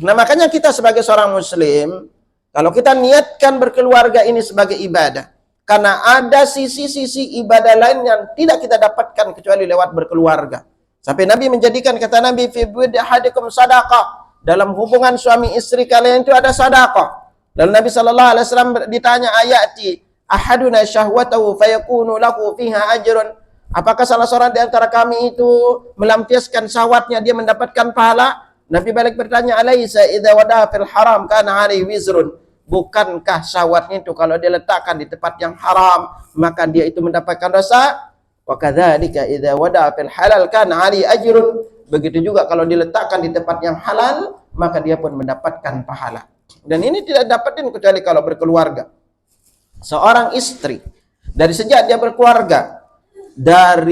Nah, makanya kita sebagai seorang muslim, kalau kita niatkan berkeluarga ini sebagai ibadah, karena ada sisi-sisi ibadah lain yang tidak kita dapatkan kecuali lewat berkeluarga. Sampai Nabi menjadikan, kata Nabi, fi budi ahadikum sadaqah. Dalam hubungan suami istri kalian itu ada sadaqah. Lalu Nabi SAW ditanya, ayati ahaduna syahwatahu fayakunu lahu fiha ajrun. Apakah salah seorang di antara kami itu melampiaskan syahwatnya, dia mendapatkan pahala? Nabi balik bertanya, alaysa idza wada'a fil haram kana 'alaihi wizrun. Bukankah syahwatnya itu kalau dia letakkan di tempat yang haram, maka dia itu mendapatkan dosa? Wa kadzalika idza wada'a fil halal kana 'alaihi ajrun. Begitu juga kalau diletakkan di tempat yang halal, maka dia pun mendapatkan pahala. Dan ini tidak dapatin kecuali kalau berkeluarga. Seorang istri dari sejak dia berkeluarga,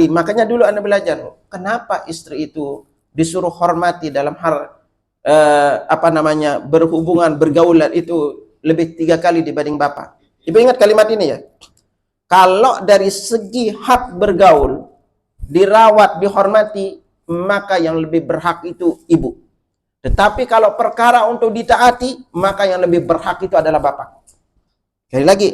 makanya dulu Anda belajar kenapa istri itu disuruh hormati dalam hal berhubungan, bergaulan itu lebih 3 kali dibanding bapak. Ibu ingat kalimat ini ya. Kalau dari segi hak bergaul, dirawat, dihormati, maka yang lebih berhak itu ibu. Tetapi kalau perkara untuk ditaati, maka yang lebih berhak itu adalah bapak. Sekali lagi,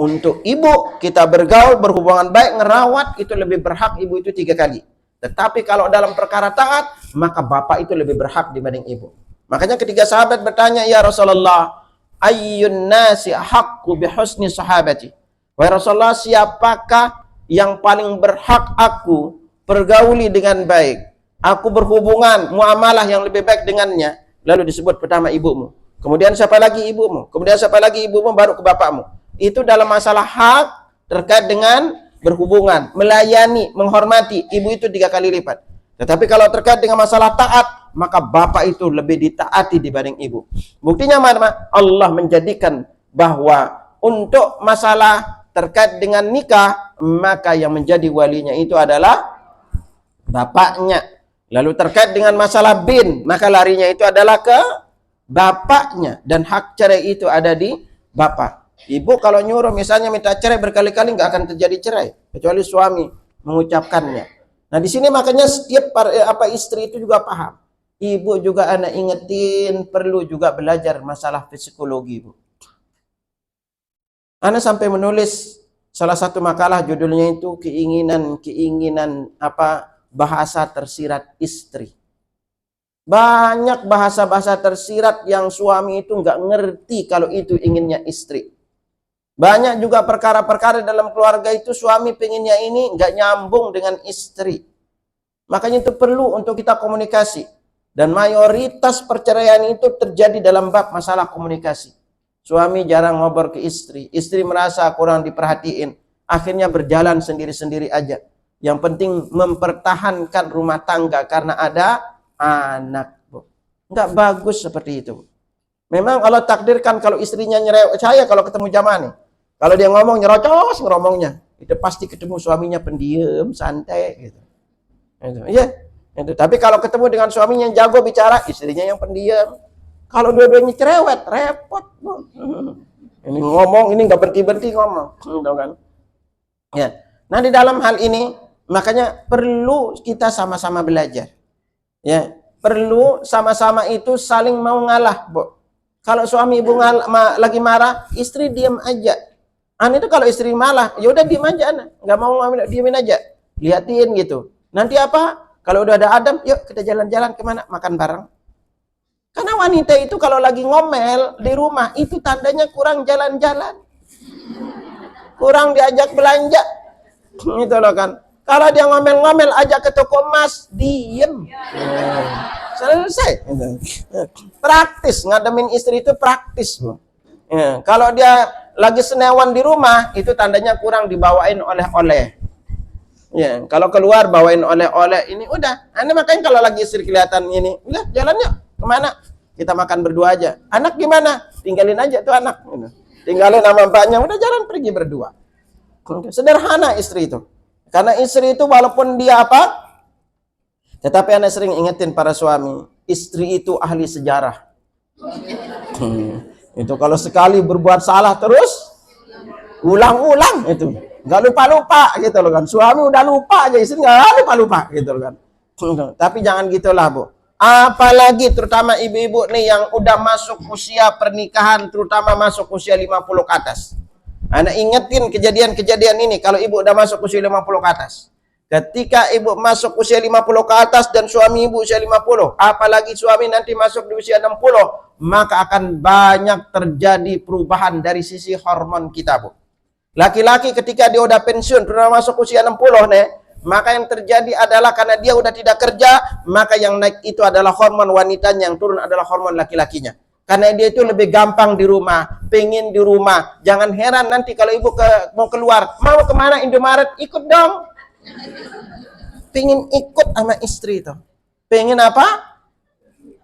untuk ibu kita bergaul, berhubungan baik, ngerawat, itu lebih berhak ibu itu 3 kali. Tetapi kalau dalam perkara taat, maka bapak itu lebih berhak dibanding ibu. Makanya ketika sahabat bertanya, ya Rasulullah, ayyun nasi haqqu bihusni sahabati. Wahai Rasulullah, siapakah yang paling berhak aku pergauli dengan baik? Aku berhubungan, muamalah yang lebih baik dengannya. Lalu disebut pertama ibumu. Kemudian siapa lagi ibumu? Kemudian siapa lagi ibumu, baru ke bapakmu. Itu dalam masalah hak terkait dengan berhubungan, melayani, menghormati. Ibu itu 3 kali lipat. Tetapi kalau terkait dengan masalah taat, maka bapak itu lebih ditaati dibanding ibu. Buktinya mana? Allah menjadikan bahwa untuk masalah terkait dengan nikah, maka yang menjadi walinya itu adalah bapaknya. Lalu terkait dengan masalah bin, maka larinya itu adalah ke bapaknya. Dan hak cerai itu ada di bapak. Ibu kalau nyuruh misalnya minta cerai berkali-kali nggak akan terjadi cerai. Kecuali suami mengucapkannya. Nah di sini makanya setiap istri itu juga paham. Ibu juga anak ingetin, perlu juga belajar masalah psikologi, Bu. Anak sampai menulis salah satu makalah judulnya itu keinginan bahasa tersirat istri. Banyak bahasa-bahasa tersirat yang suami itu nggak ngerti kalau itu inginnya istri. Banyak juga perkara-perkara dalam keluarga itu suami pengennya ini nggak nyambung dengan istri. Makanya itu perlu untuk kita komunikasi. Dan mayoritas perceraian itu terjadi dalam bab masalah komunikasi. Suami jarang ngobrol ke istri. Istri merasa kurang diperhatiin. Akhirnya berjalan sendiri-sendiri aja. Yang penting mempertahankan rumah tangga karena ada anak. Nggak bagus seperti itu. Memang Allah takdirkan kalau istrinya nyerewet. Saya kalau ketemu jamaah nih. Kalau dia ngomong nyerocos ngomongnya. Itu pasti ketemu suaminya pendiam, santai gitu. Iya. Itu. Tapi kalau ketemu dengan suaminya yang jago bicara, istrinya yang pendiam. Kalau dua-duanya cerewet, repot. Ini ngomong, ini nggak berhenti-berhenti ngomong. Kan? Ya. Nah di dalam hal ini, makanya perlu kita sama-sama belajar. Ya, perlu sama-sama itu saling mau ngalah, Bu. Kalau suami ibu lagi marah, istri diam aja. Itu kalau istri malah, ya udah diam aja, nggak mau diamin aja, liatin gitu. Nanti apa? Kalau udah ada adem, yuk kita jalan-jalan kemana? Makan bareng. Karena wanita itu kalau lagi ngomel di rumah, itu tandanya kurang jalan-jalan. Kurang diajak belanja. Gitu loh kan. Kalau dia ngomel-ngomel, ajak ke toko emas, diem. Selesai. Praktis, ngademin istri itu praktis. Ya, kalau dia lagi senewan di rumah, itu tandanya kurang dibawain oleh-oleh. Ya, kalau keluar bawain oleh-oleh ini udah. Makanya kalau lagi istri kelihatan ini, udah jalan yuk. Kemana? Kita makan berdua aja. Anak gimana? Tinggalin aja tuh anak. Tinggalin sama mbaknya, udah jalan pergi berdua. Sederhana istri itu. Karena istri itu walaupun dia apa? Tetapi anak sering ingetin para suami, istri itu ahli sejarah. Itu kalau sekali berbuat salah terus ulang-ulang itu. Nggak lupa-lupa gitu loh kan. Suami udah lupa aja, istri nggak lupa-lupa gitu loh kan. Tapi jangan gitulah, Bu. Apalagi terutama ibu-ibu nih yang udah masuk usia pernikahan, terutama masuk usia 50 ke atas. Anak ingetin kejadian-kejadian ini kalau ibu udah masuk usia 50 ke atas. Ketika ibu masuk usia 50 ke atas dan suami ibu usia 50, apalagi suami nanti masuk di usia 60, maka akan banyak terjadi perubahan dari sisi hormon kita, Bu. Laki-laki ketika dia udah pensiun, terutama masuk usia 60 nih, maka yang terjadi adalah karena dia udah tidak kerja, maka yang naik itu adalah hormon wanitanya, yang turun adalah hormon laki-lakinya. Karena dia itu lebih gampang di rumah, pengen di rumah. Jangan heran nanti kalau ibu mau keluar, mau kemana Indomaret, ikut dong. Pengen ikut sama istri itu. Pengen apa?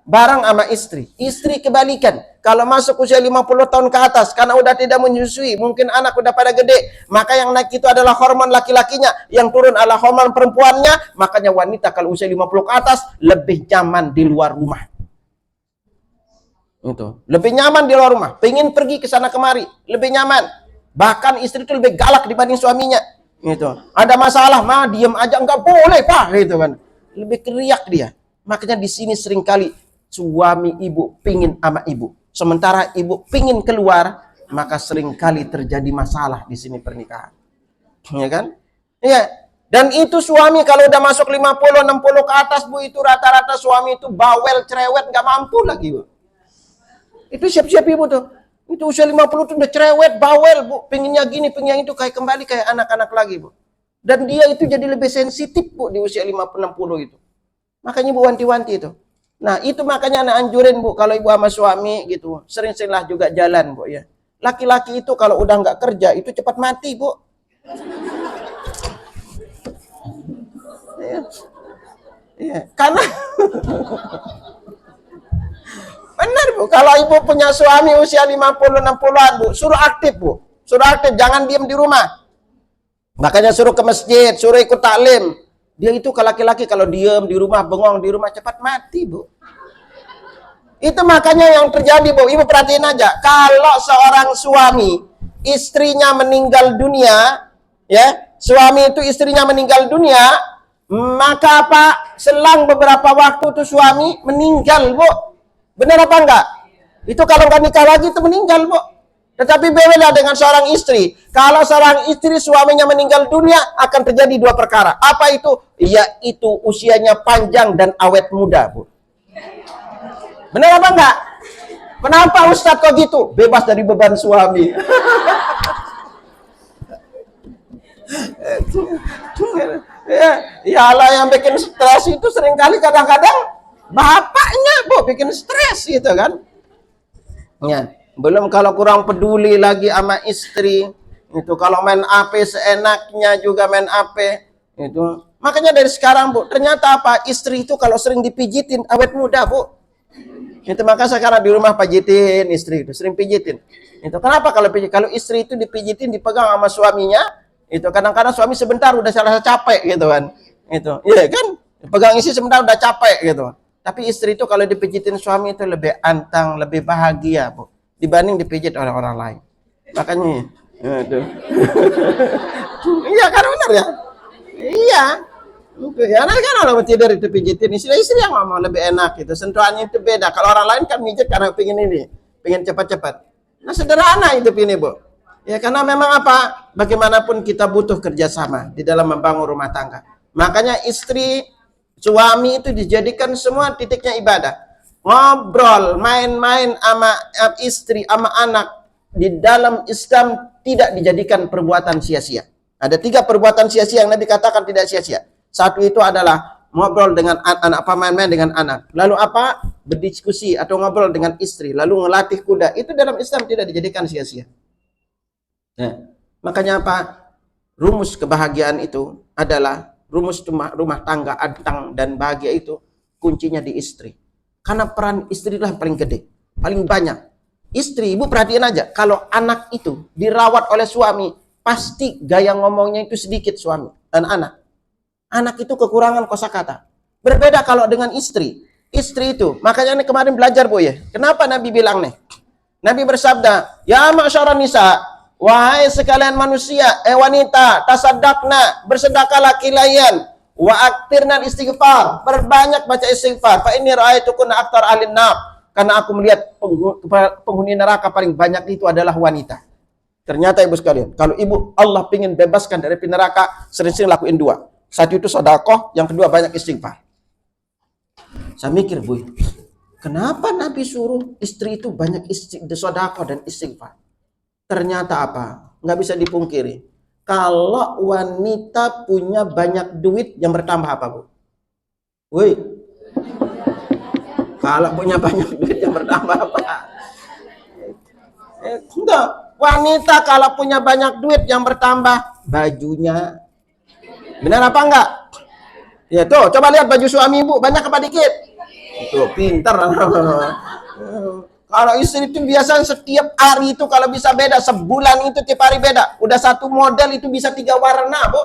Barang sama istri. Istri kebalikan. Kalau masuk usia 50 tahun ke atas, karena udah tidak menyusui, mungkin anak udah pada gede, maka yang naik itu adalah hormon laki-lakinya, yang turun adalah hormon perempuannya. Makanya wanita kalau usia 50 ke atas, lebih nyaman di luar rumah. Itu. Lebih nyaman di luar rumah. Pengen pergi ke sana kemari, lebih nyaman. Bahkan istri itu lebih galak dibanding suaminya. Gitu. Ada masalah, mah diem aja, nggak boleh, Pak, gitu kan. Lebih teriak dia. Makanya di sini seringkali suami ibu pingin sama ibu, sementara ibu pingin keluar, maka seringkali terjadi masalah di sini pernikahan. Ya kan? Iya. Dan itu suami kalau udah masuk 50, 60 ke atas, Bu, itu rata-rata suami itu bawel, cerewet, nggak mampu lagi, Bu. Itu siap-siap ibu tuh. Itu usia 50 tuh udah cerewet, bawel, Bu. Pengennya gini, pengennya itu, kayak kembali kayak anak-anak lagi, Bu. Dan dia itu jadi lebih sensitif, Bu, di usia 50-60 itu. Makanya Bu wanti-wanti itu. Nah, itu makanya anak anjurin, Bu, kalau ibu sama suami gitu, sering-seringlah juga jalan, Bu, ya. Laki-laki itu kalau udah nggak kerja, itu cepat mati, Bu. Ya. Ya. Karena benar, Bu, kalau ibu punya suami usia 50-60an, Bu, suruh aktif, Bu. Suruh aktif, jangan diam di rumah. Makanya suruh ke masjid, suruh ikut taklim. Dia itu kalau laki-laki kalau diam di rumah, bengong di rumah, cepat mati, Bu. Itu makanya yang terjadi, Bu. Ibu perhatiin aja. Kalau seorang suami, istrinya meninggal dunia, ya, suami itu istrinya meninggal dunia, maka apa? Selang beberapa waktu tuh suami meninggal, Bu. Benar apa enggak? Itu kalau nggak nikah lagi itu meninggal, Bu. Tetapi beda dengan seorang istri. Kalau seorang istri suaminya meninggal dunia, akan terjadi dua perkara. Apa itu? Yaitu usianya panjang dan awet muda, Bu. Benar apa enggak? Kenapa Ustadz kok gitu? Bebas dari beban suami. Ya Allah, yang bikin stres itu seringkali kadang-kadang bapaknya bu bikin stres gitu kan. Ya, belum kalau kurang peduli lagi sama istri, itu kalau main HP seenaknya juga main HP itu. Makanya dari sekarang bu, ternyata apa, istri itu kalau sering dipijitin awet muda bu. Itu maka sekarang di rumah pijitin istri itu, sering pijitin. Itu kenapa kalau istri itu dipijitin, dipegang sama suaminya, itu kadang-kadang suami sebentar udah salah capek gitu kan. Itu, iya kan? Pegang istri sebentar udah capek gitu. Tapi istri itu kalau dipijitin suami itu lebih antang, lebih bahagia, Bu, dibanding dipijit oleh orang lain. Makanya itu. Iya kan, benar ya? Iya. Ya, nah kan orang tidur itu pijitin istri yang ngomong lebih enak gitu. Sentuhannya itu beda. Kalau orang lain kan mijit karena pengen ini, pengen cepat-cepat. Nah sederhana itu ini bu. Ya karena memang apa? Bagaimanapun kita butuh kerjasama di dalam membangun rumah tangga. Makanya istri, suami itu dijadikan semua titiknya ibadah. Ngobrol, main-main sama istri, sama anak di dalam Islam tidak dijadikan perbuatan sia-sia. Ada 3 perbuatan sia-sia yang Nabi katakan tidak sia-sia. Satu itu adalah ngobrol dengan anak, apa main-main dengan anak. Lalu apa? Berdiskusi atau ngobrol dengan istri. Lalu ngelatih kuda. Itu dalam Islam tidak dijadikan sia-sia. Ya. Makanya apa? Rumus kebahagiaan itu adalah rumus rumah tangga antang dan bahagia itu kuncinya di istri. Karena peran istri lah paling gede, paling banyak. Istri, ibu perhatiin aja, kalau anak itu dirawat oleh suami, pasti gaya ngomongnya itu sedikit suami dan anak. Anak itu kekurangan kosakata. Berbeda kalau dengan istri. Istri itu, makanya ini kemarin belajar bu ya. Kenapa Nabi bilang nih? Nabi bersabda, ya ma'syaran nisa, wahai sekalian manusia, wanita, tasaddaqna, bersedekahlah kalian, wa aktirna istighfar, berbanyak baca istighfar. Fa inni ra'aitukunna aktsar ahlin nar. Karena aku melihat penghuni neraka paling banyak itu adalah wanita. Ternyata ibu sekalian, kalau ibu Allah ingin bebaskan dari neraka, sering-sering lakuin 2. Satu itu sedekah, yang kedua banyak istighfar. Saya mikir, Bu, kenapa Nabi suruh istri itu banyak sedekah dan istighfar? Ternyata apa? Nggak bisa dipungkiri. Kalau wanita punya banyak duit, yang bertambah apa, Bu? Woi. Kalau punya banyak duit, yang bertambah apa? Enggak. Wanita kalau punya banyak duit, yang bertambah bajunya. Benar apa enggak? Ya tuh, coba lihat baju suami ibu, banyak apa dikit? Tuh, pintar. Kalau istri itu biasa setiap hari itu kalau bisa beda, sebulan itu tiap hari beda. Udah satu model itu bisa 3 warna, Bu.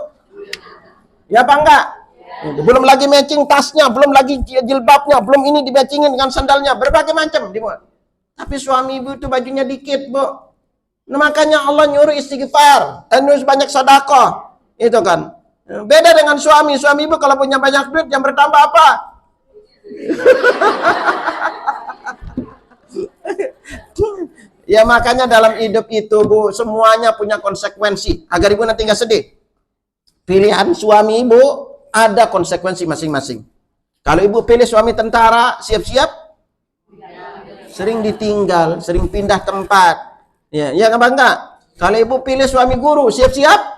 Ya apa enggak? Belum lagi matching tasnya, belum lagi jilbabnya, belum ini di-matchingin dengan sandalnya, berbagai macam dibuat. Tapi suami ibu itu bajunya dikit, Bu. Nah, makanya Allah nyuruh istighfar, dan nyuruh banyak sedekah. Itu kan. Beda dengan suami ibu kalau punya banyak duit yang bertambah apa? Ya makanya dalam hidup itu Bu, semuanya punya konsekuensi. Agar ibu nanti nggak sedih. Pilihan suami ibu ada konsekuensi masing-masing. Kalau ibu pilih suami tentara, siap-siap sering ditinggal, sering pindah tempat. Ya apa enggak? Kalau ibu pilih suami guru, siap-siap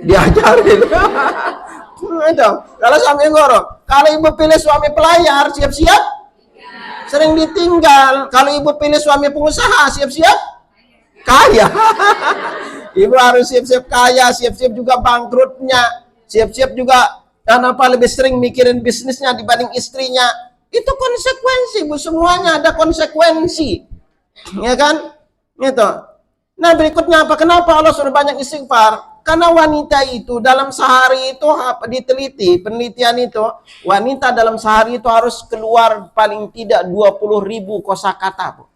diajarin. Itu. Kalau suami guru, kalau ibu pilih suami pelayar, siap-siap sering ditinggal. Kalau ibu pilih suami pengusaha, siap-siap kaya. Ibu harus siap-siap kaya, siap-siap juga bangkrutnya, siap-siap juga apa lebih sering mikirin bisnisnya dibanding istrinya. Itu konsekuensi, Bu, semuanya ada konsekuensi. Ya kan? Gitu. Nah, berikutnya apa? Kenapa Allah suruh banyak istighfar? Karena wanita itu dalam sehari itu diteliti, penelitian itu, wanita dalam sehari itu harus keluar paling tidak 20.000 kosakata, Bu.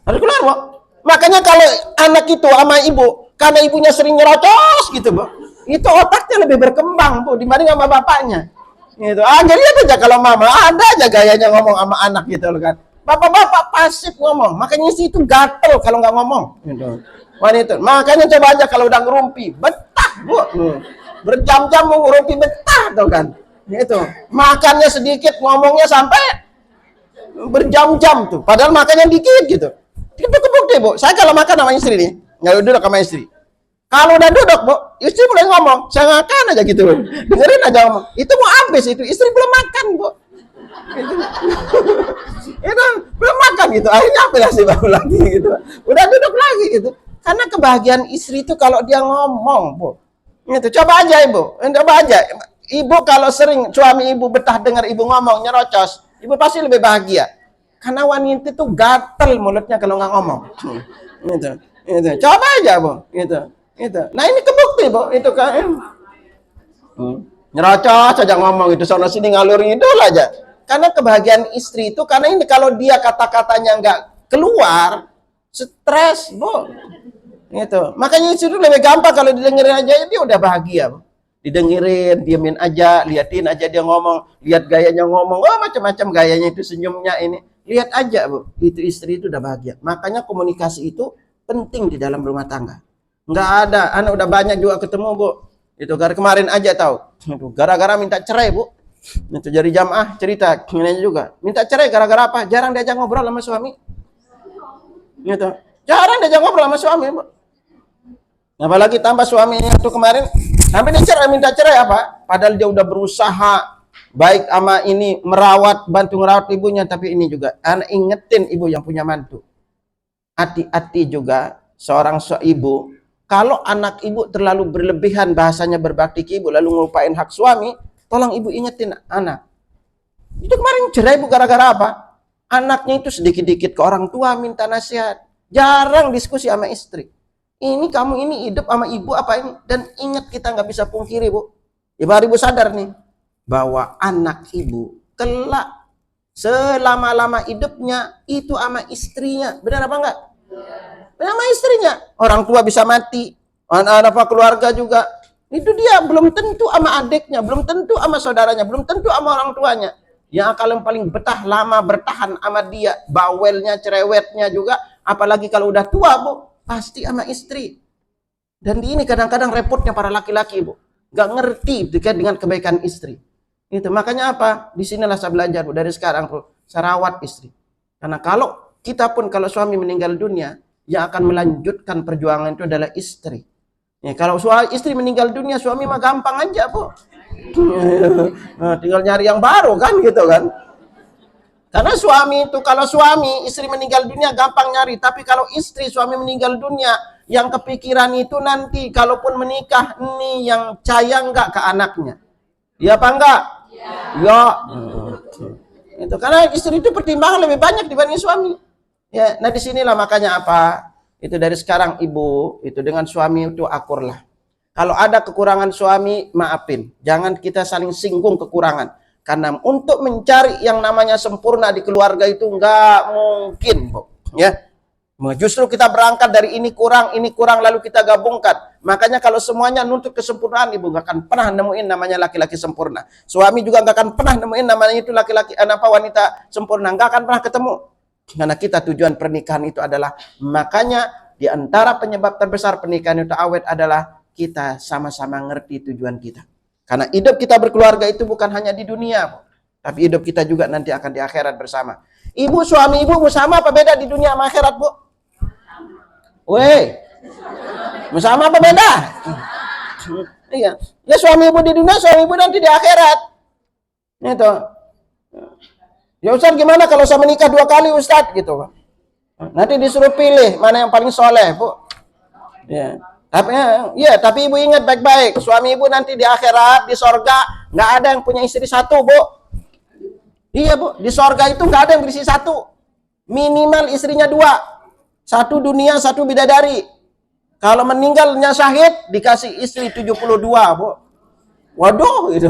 Harus keluar, Bu. Makanya kalau anak itu sama ibu, karena ibunya sering nyerocos gitu, Bu, itu otaknya lebih berkembang, Bu, dibanding sama bapaknya. Gitu. Jadi lihat aja kalau mama, ada aja gayanya ngomong sama anak gitu loh kan. Bapak-bapak pasif ngomong, makanya sih itu gatel kalau nggak ngomong. Gitu. Wanita, makanya coba aja kalau udah ngerumpi, betah, Bu. Berjam-jam mau ngerumpi betah tuh kan. Itu. Makannya sedikit, ngomongnya sampai berjam-jam tuh. Padahal makannya dikit gitu. Kebuk-kebuk deh, Bu. Saya kalau makan sama istri nih, nggak duduk sama istri. Kalau udah duduk, Bu, istri mulai ngomong, saya makan aja gitu. Dengerin aja ngomong. Itu mau habis itu, istri belum makan, Bu. Gitu. Itu belum makan gitu. Akhirnya apa ya sih baru lagi gitu. Udah duduk lagi gitu. Karena kebahagiaan istri itu kalau dia ngomong, Bu. Gitu. Coba aja, Ibu. Coba aja. Ibu kalau sering suami ibu betah dengar ibu ngomong nyerocos, ibu pasti lebih bahagia. Karena wanita itu gatel mulutnya kalau nggak ngomong. Gitu. Gitu. Coba aja, Bu. Gitu. Itu. Nah ini kebukti, Bu. Itu kan. Nyerocos aja ngomong itu sono sini ngalur ngidul aja. Karena kebahagiaan istri itu karena ini kalau dia kata-katanya nggak keluar, stres, Bu. Gitu. Makanya istri itu lebih gampang kalau didengerin aja dia udah bahagia, Bu. Didengerin, diemin aja, liatin aja dia ngomong, lihat gayanya ngomong, oh macam-macam gayanya itu senyumnya ini. Lihat aja, Bu. Itu istri itu udah bahagia. Makanya komunikasi itu penting di dalam rumah tangga. Nggak ada, anak udah banyak juga ketemu, Bu. Itu kemarin aja tahu. Gara-gara minta cerai, Bu. Itu jadi jamaah cerita ini juga. Minta cerai gara-gara apa? Jarang diajak ngobrol sama suami. Gitu. Jarang diajak ngobrol sama suami, Bu. Apalagi tambah suaminya itu kemarin sampai dia cerai, minta cerai apa? Padahal dia udah berusaha baik sama ini merawat, bantu merawat ibunya, tapi ini juga anak ingetin ibu yang punya mantu. Hati-hati juga seorang ibu. Kalau anak ibu terlalu berlebihan bahasanya berbakti ke ibu lalu ngelupain hak suami, tolong ibu ingetin anak. Itu kemarin cerai Bu gara-gara apa? Anaknya itu sedikit-dikit ke orang tua minta nasihat. Jarang diskusi sama istri. Ini kamu ini hidup sama ibu apa ini? Dan ingat kita nggak bisa pungkiri, Bu. Ibu ibu sadar nih bahwa anak ibu kelak selama-lama hidupnya itu sama istrinya. Benar apa enggak? Sama istrinya. Orang tua bisa mati, anak-anak keluarga juga. Itu dia belum tentu sama adiknya, belum tentu sama saudaranya, belum tentu sama orang tuanya. Yang akan paling betah lama bertahan sama dia, bawelnya, cerewetnya juga, apalagi kalau udah tua, Bu, pasti sama istri. Dan ini kadang-kadang repotnya para laki-laki, Bu. Gak ngerti dengan kebaikan istri. Itu makanya apa? Di sinilah saya belajar, Bu, dari sekarang, Bu, saya rawat istri. Karena kalau kita pun kalau suami meninggal dunia, yang akan melanjutkan perjuangan itu adalah istri. Ya, kalau istri meninggal dunia, suami mah gampang aja, Bu. Nah, tinggal nyari yang baru kan gitu kan. Karena suami itu kalau suami istri meninggal dunia gampang nyari, tapi kalau istri suami meninggal dunia yang kepikiran itu nanti kalaupun menikah ini yang sayang enggak ke anaknya. Iya apa enggak? Ya. Itu karena istri itu pertimbangan lebih banyak dibanding suami. Ya, nah disinilah makanya apa? Itu dari sekarang ibu, itu dengan suami itu akurlah. Kalau ada kekurangan suami, maafin. Jangan kita saling singgung kekurangan. Karena untuk mencari yang namanya sempurna di keluarga itu nggak mungkin, Bu. Ya, justru kita berangkat dari ini kurang, lalu kita gabungkan. Makanya kalau semuanya nuntut kesempurnaan, ibu nggak akan pernah nemuin namanya laki-laki sempurna. Suami juga nggak akan pernah nemuin namanya itu laki-laki, wanita sempurna. Nggak akan pernah ketemu. Karena kita tujuan pernikahan itu adalah, makanya di antara penyebab terbesar pernikahan itu awet adalah kita sama-sama ngerti tujuan kita. Karena hidup kita berkeluarga itu bukan hanya di dunia, tapi hidup kita juga nanti akan di akhirat bersama. Ibu, suami ibu sama apa beda di dunia sama akhirat, Bu? Weh, sama apa beda? Iya, ya suami ibu di dunia, suami ibu nanti di akhirat. Itu. Ya Ustaz, gimana kalau saya menikah 2 kali Ustaz gitu, Pak. Nanti disuruh pilih mana yang paling soleh, Bu. Ya. Tapi ibu ingat baik-baik, suami ibu nanti di akhirat, di sorga nggak ada yang punya istri satu, Bu. Iya, Bu, di sorga itu nggak ada yang beristri satu. Minimal istrinya 2. 1 dunia, 1 bidadari. Kalau meninggalnya syahid dikasih istri 72, Bu. Waduh, itu.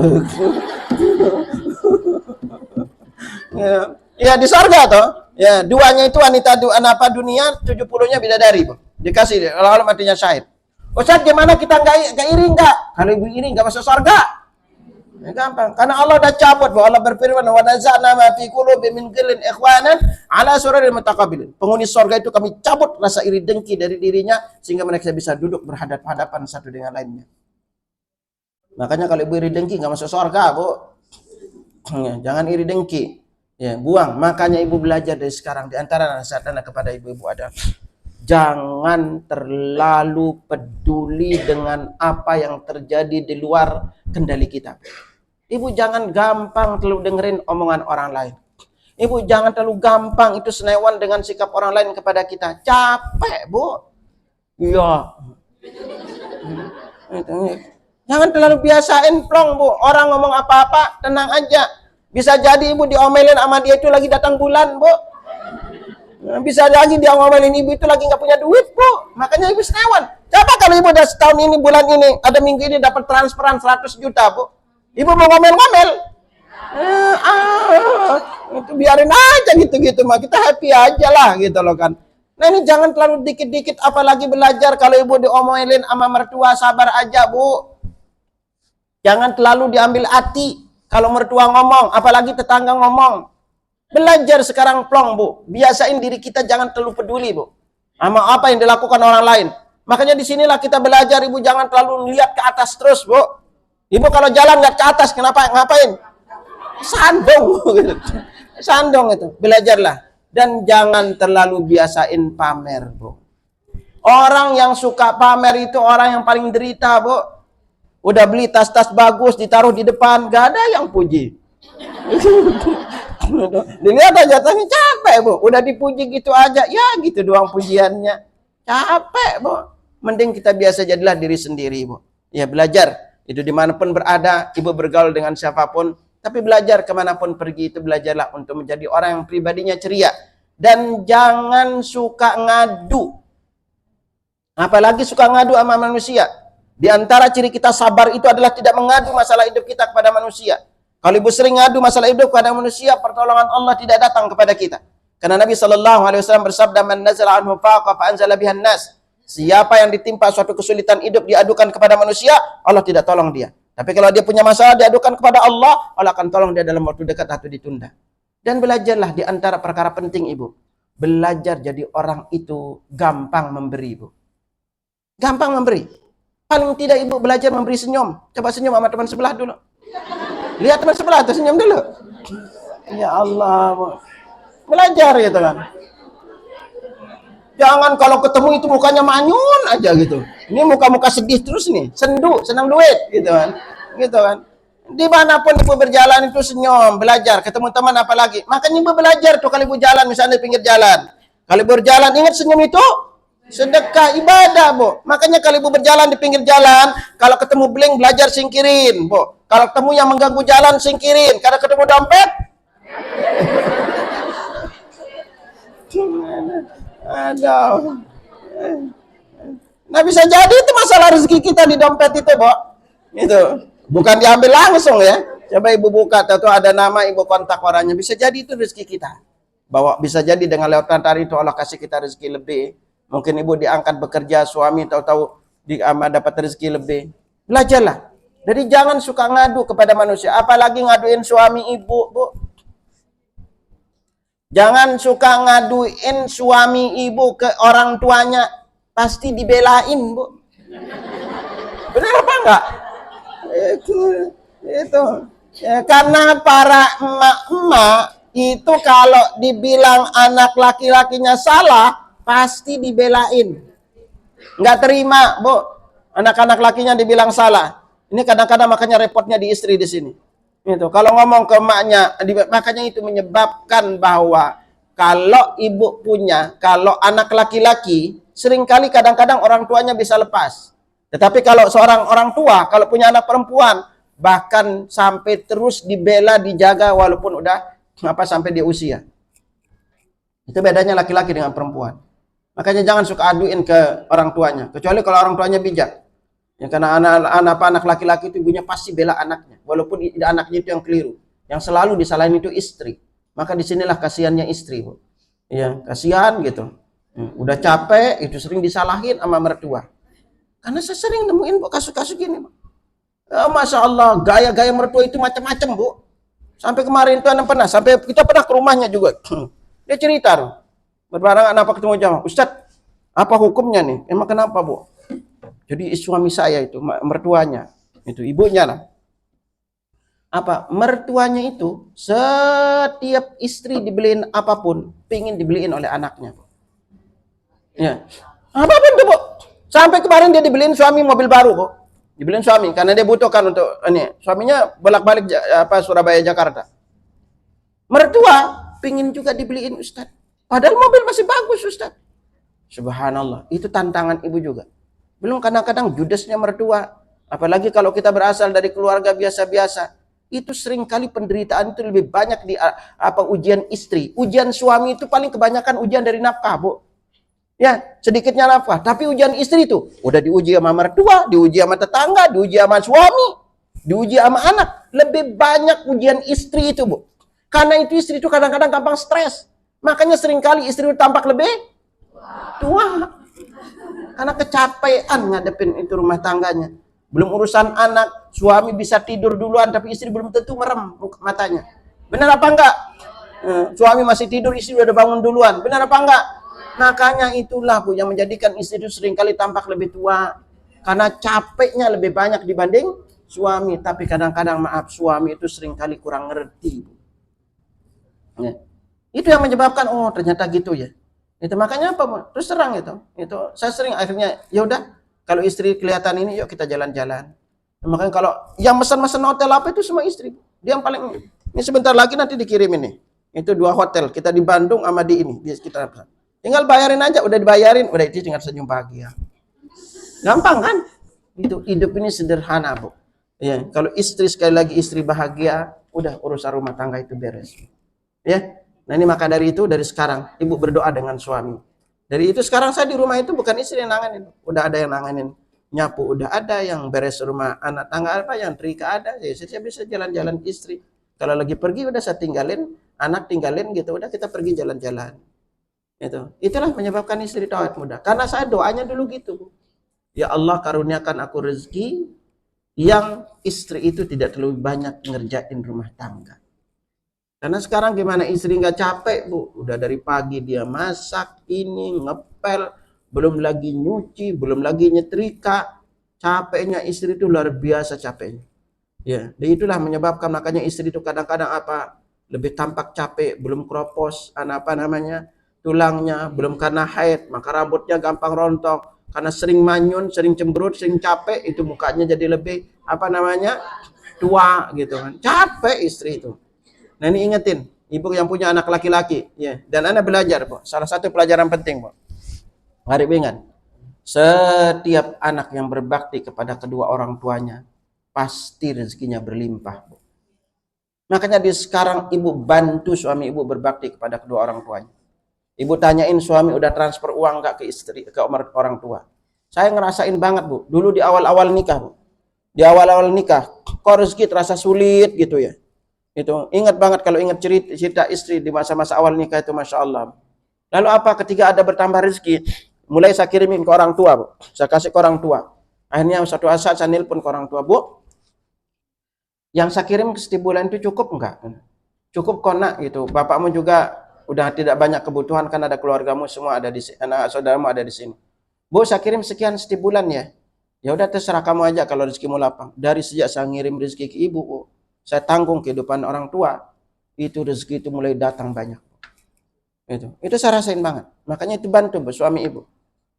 Ya di sorga toh. Ya, 2-nya itu wanita dunia, 70-nya bidadari, Bu. Dikasih kalau matinya syahid. Ustaz, gimana kita nggak iri nggak? Kalau ibu iri nggak masuk surga. Ya, gampang. Karena Allah udah cabut, bahwa Allah berfirman, "Wa naza'na ma fi qulubi min ghillin ikhwanan 'ala sururin mutaqabilin." Penghuni surga itu kami cabut rasa iri dengki dari dirinya sehingga mereka bisa duduk berhadapan-hadapan satu dengan lainnya. Makanya kalau ibu iri dengki nggak masuk surga, Bu. Ya, jangan iri dengki. Ya, buang. Makanya ibu belajar dari sekarang. Di antara nasihat anak kepada ibu-ibu adalah Jangan terlalu peduli dengan apa yang terjadi di luar kendali kita. Ibu jangan gampang terlalu dengerin omongan orang lain. Ibu jangan terlalu gampang itu senewan dengan sikap orang lain kepada kita. Capek, Bu. Iya. Jangan terlalu biasain plong, Bu. Orang ngomong apa-apa, tenang aja. Bisa jadi ibu diomelin sama dia itu lagi datang bulan, Bu. Bisa lagi dia ngomelin ibu itu lagi nggak punya duit, Bu. Makanya ibu senewan. Coba kalau ibu udah setahun ini, bulan ini, ada minggu ini dapat transferan 100 juta, Bu. Ibu mau ngomel-ngomel. Itu biarin aja gitu-gitu mah. Kita happy aja lah gitu loh kan. Nah ini jangan terlalu dikit-dikit apalagi belajar kalau ibu diomelin sama mertua, sabar aja, Bu. Jangan terlalu diambil hati kalau mertua ngomong, apalagi tetangga ngomong. Belajar sekarang plong, Bu. Biasain diri kita jangan terlalu peduli, Bu, sama apa yang dilakukan orang lain. Makanya disinilah kita belajar, ibu jangan terlalu lihat ke atas terus, Bu. Ibu kalau jalan lihat ke atas, ngapain? Sandong. Sandong itu. Belajarlah. Dan jangan terlalu biasain pamer, Bu. Orang yang suka pamer itu orang yang paling derita, Bu. Udah beli tas-tas bagus, ditaruh di depan, gak ada yang puji. Dilihat aja jatuhnya capek, Bu. Udah dipuji gitu aja, ya gitu doang pujiannya. Capek, Bu. Mending kita biasa jadilah diri sendiri, Bu. Ya belajar. Itu dimanapun berada, ibu bergaul dengan siapapun. Tapi belajar kemanapun pergi itu belajarlah untuk menjadi orang yang pribadinya ceria. Dan jangan suka ngadu. Apalagi suka ngadu sama manusia. Di antara ciri kita sabar itu adalah tidak mengadu masalah hidup kita kepada manusia. Kalau ibu sering ngadu masalah hidup kepada manusia, pertolongan Allah tidak datang kepada kita. Karena Nabi SAW bersabda, "Man nazala anhu faqa fa anzala bihan nas." Siapa yang ditimpa suatu kesulitan hidup diadukan kepada manusia, Allah tidak tolong dia. Tapi kalau dia punya masalah diadukan kepada Allah, Allah akan tolong dia dalam waktu dekat atau ditunda. Dan belajarlah di antara perkara penting, ibu. Belajar jadi orang itu gampang memberi, ibu. Gampang memberi. Paling tidak ibu belajar memberi senyum. Coba senyum sama teman sebelah dulu. Lihat teman sebelah tuh, senyum dulu. Ya Allah, Bu. Belajar gitu kan. Jangan kalau ketemu itu mukanya manyun aja gitu. Ini muka-muka sedih terus nih, sendu, senang duit gitu kan. Gitu kan. Dimanapun ibu berjalan itu senyum, belajar, ketemu teman apalagi. Makanya ibu belajar tuh kalau ibu jalan misalnya di pinggir jalan. Kalau ibu berjalan ingat senyum itu sedekah ibadah, Bu. Makanya kalau ibu berjalan di pinggir jalan, kalau ketemu bling belajar singkirin, Bu. Kalau ketemu yang mengganggu jalan singkirin. Kalau ketemu dompet aduh. Nah bisa jadi itu masalah rezeki kita di dompet itu, Bu. Itu. Bukan diambil langsung ya. Coba ibu buka, tahu ada nama, ibu kontak orangnya. Bisa jadi itu rezeki kita. Bahwa bisa jadi dengan lewat tari itu Allah kasih kita rezeki lebih. Mungkin ibu diangkat bekerja, suami tahu-tahu dapat rezeki lebih. Belajarlah. Jadi jangan suka ngadu kepada manusia. Apalagi ngaduin suami ibu, Bu. Jangan suka ngaduin suami ibu ke orang tuanya. Pasti dibelain, Bu. Benar apa enggak? Itu. Ya, karena para emak-emak itu kalau dibilang anak laki-lakinya salah, pasti dibelain. Nggak terima, Bu. Anak-anak lakinya dibilang salah. Ini kadang-kadang makanya repotnya di istri di sini. Itu. Kalau ngomong ke emaknya, makanya itu menyebabkan bahwa kalau ibu punya, kalau anak laki-laki, seringkali kadang-kadang orang tuanya bisa lepas. Tetapi kalau seorang orang tua, kalau punya anak perempuan, bahkan sampai terus dibela, dijaga walaupun udah sampai dia usia. Itu bedanya laki-laki dengan perempuan. Makanya jangan suka aduin ke orang tuanya, kecuali kalau orang tuanya bijak. Ya, karena anak laki-laki itu ibunya pasti bela anaknya, walaupun anaknya itu yang keliru. Yang selalu disalahin itu istri. Maka disinilah kasihannya istri, Bu. Ya, kasihan gitu. Udah capek, itu sering disalahin sama mertua. Karena saya sering nemuin, Bu, kasus-kasus gini, Bu. Masya Allah, gaya-gaya mertua itu macam-macam, Bu. Sampai kemarin itu sampai kita pernah ke rumahnya juga. Dia cerita, tuh. Berbarengan apa ketemu jamaah. Ustadz, apa hukumnya nih? Emang kenapa, Bu? Jadi suami saya itu, mertuanya, itu ibunya lah. Apa? Mertuanya itu, setiap istri dibeliin apapun, pingin dibeliin oleh anaknya. Ya. Apa itu, Bu? Sampai kemarin dia dibeliin suami mobil baru, Bu. Dibeliin suami karena dia butuhkan untuk ini. Suaminya bolak-balik Surabaya Jakarta. Mertua pingin juga dibeliin, Ustaz. Padahal mobil masih bagus, Ustaz. Subhanallah, itu tantangan ibu juga. Belum kadang-kadang judesnya mertua. Apalagi kalau kita berasal dari keluarga biasa-biasa. Itu seringkali penderitaan itu lebih banyak di ujian istri. Ujian suami itu paling kebanyakan ujian dari nafkah, Bu. Ya, sedikitnya nafkah. Tapi ujian istri itu udah diuji sama mertua, diuji sama tetangga, diuji sama suami, diuji sama anak. Lebih banyak ujian istri itu, Bu. Karena itu istri itu kadang-kadang gampang stres. Makanya seringkali istri itu tampak lebih tua. Karena kecapean ngadepin itu rumah tangganya. Belum urusan anak, suami bisa tidur duluan tapi istri belum tentu merem matanya. Benar apa enggak? Suami masih tidur, istri udah bangun duluan. Benar apa enggak? Makanya itulah, Bu, yang menjadikan istri itu seringkali tampak lebih tua. Karena capeknya lebih banyak dibanding suami. Tapi kadang-kadang maaf, suami itu seringkali kurang ngerti, Bu. Ya. Itu yang menyebabkan, oh ternyata gitu ya. Itu makanya apa, Bu? Terus terang itu saya sering akhirnya, ya udah, kalau istri kelihatan ini, yuk kita jalan-jalan. Makanya kalau yang mesen-mesen hotel apa itu semua istri. Dia yang paling, ini sebentar lagi nanti dikirim ini. Itu 2 hotel, kita di Bandung sama di ini, di sekitar. Tinggal bayarin aja, udah dibayarin, udah itu tinggal senyum bahagia. Gampang kan? Itu hidup ini sederhana, Bu. Ya, kalau istri sekali lagi istri bahagia, udah urusan rumah tangga itu beres. Ya. Nah ini maka dari itu dari sekarang ibu berdoa dengan suami. Dari itu sekarang saya di rumah itu bukan istri yang nanganin, udah ada yang nanganin nyapu, udah ada yang beres rumah anak tangga apa yang trika ada. Ya, saya bisa jalan-jalan istri. Kalau lagi pergi udah saya tinggalin, anak tinggalin gitu, udah kita pergi jalan-jalan. Itulah menyebabkan istri taat mudah. Karena saya doanya dulu gitu. Ya Allah karuniakan aku rezeki yang istri itu tidak terlalu banyak ngerjain rumah tangga. Karena sekarang gimana istri nggak capek, Bu? Udah dari pagi dia masak, ini ngepel, belum lagi nyuci, belum lagi nyetrika. Capeknya istri itu luar biasa capeknya. Ya, dan itulah menyebabkan makanya istri itu kadang-kadang lebih tampak capek, belum kropos, tulangnya, belum karena haid, maka rambutnya gampang rontok. Karena sering manyun, sering cemberut, sering capek, itu mukanya jadi lebih tua gitu kan. Capek istri itu. Nah ini ingetin, ibu yang punya anak laki-laki, ya. Dan Anda belajar, Bu. Salah satu pelajaran penting, Bu. Harap ingat, setiap anak yang berbakti kepada kedua orang tuanya, pasti rezekinya berlimpah, Bu. Makanya di sekarang ibu bantu suami ibu berbakti kepada kedua orang tuanya. Ibu tanyain suami udah transfer uang nggak ke istri, ke orang tua. Saya ngerasain banget, Bu. Dulu di awal-awal nikah, Bu. Di awal-awal nikah, kok rezeki terasa sulit gitu ya. Itu ingat banget kalau ingat cerita istri di masa-masa awal nikah itu, Masya Allah. Lalu ketika ada bertambah rezeki, mulai saya kirimin ke orang tua, Bu. Saya kasih ke orang tua. Akhirnya suatu saat saya nelpon ke orang tua, Bu. Yang saya kirim setiap bulan itu cukup enggak? Cukup kok, Nak, gitu. Bapakmu juga udah tidak banyak kebutuhan kan, ada keluargamu semua ada di sini, anak saudaramu ada di sini. Bu, saya kirim sekian setiap bulan ya. Ya udah terserah kamu aja kalau rezekimu lapang. Dari sejak saya ngirim rezeki ke ibu, Bu, saya tanggung kehidupan orang tua, itu rezeki itu mulai datang banyak. Itu saya rasain banget. Makanya itu bantu, Bu, suami ibu.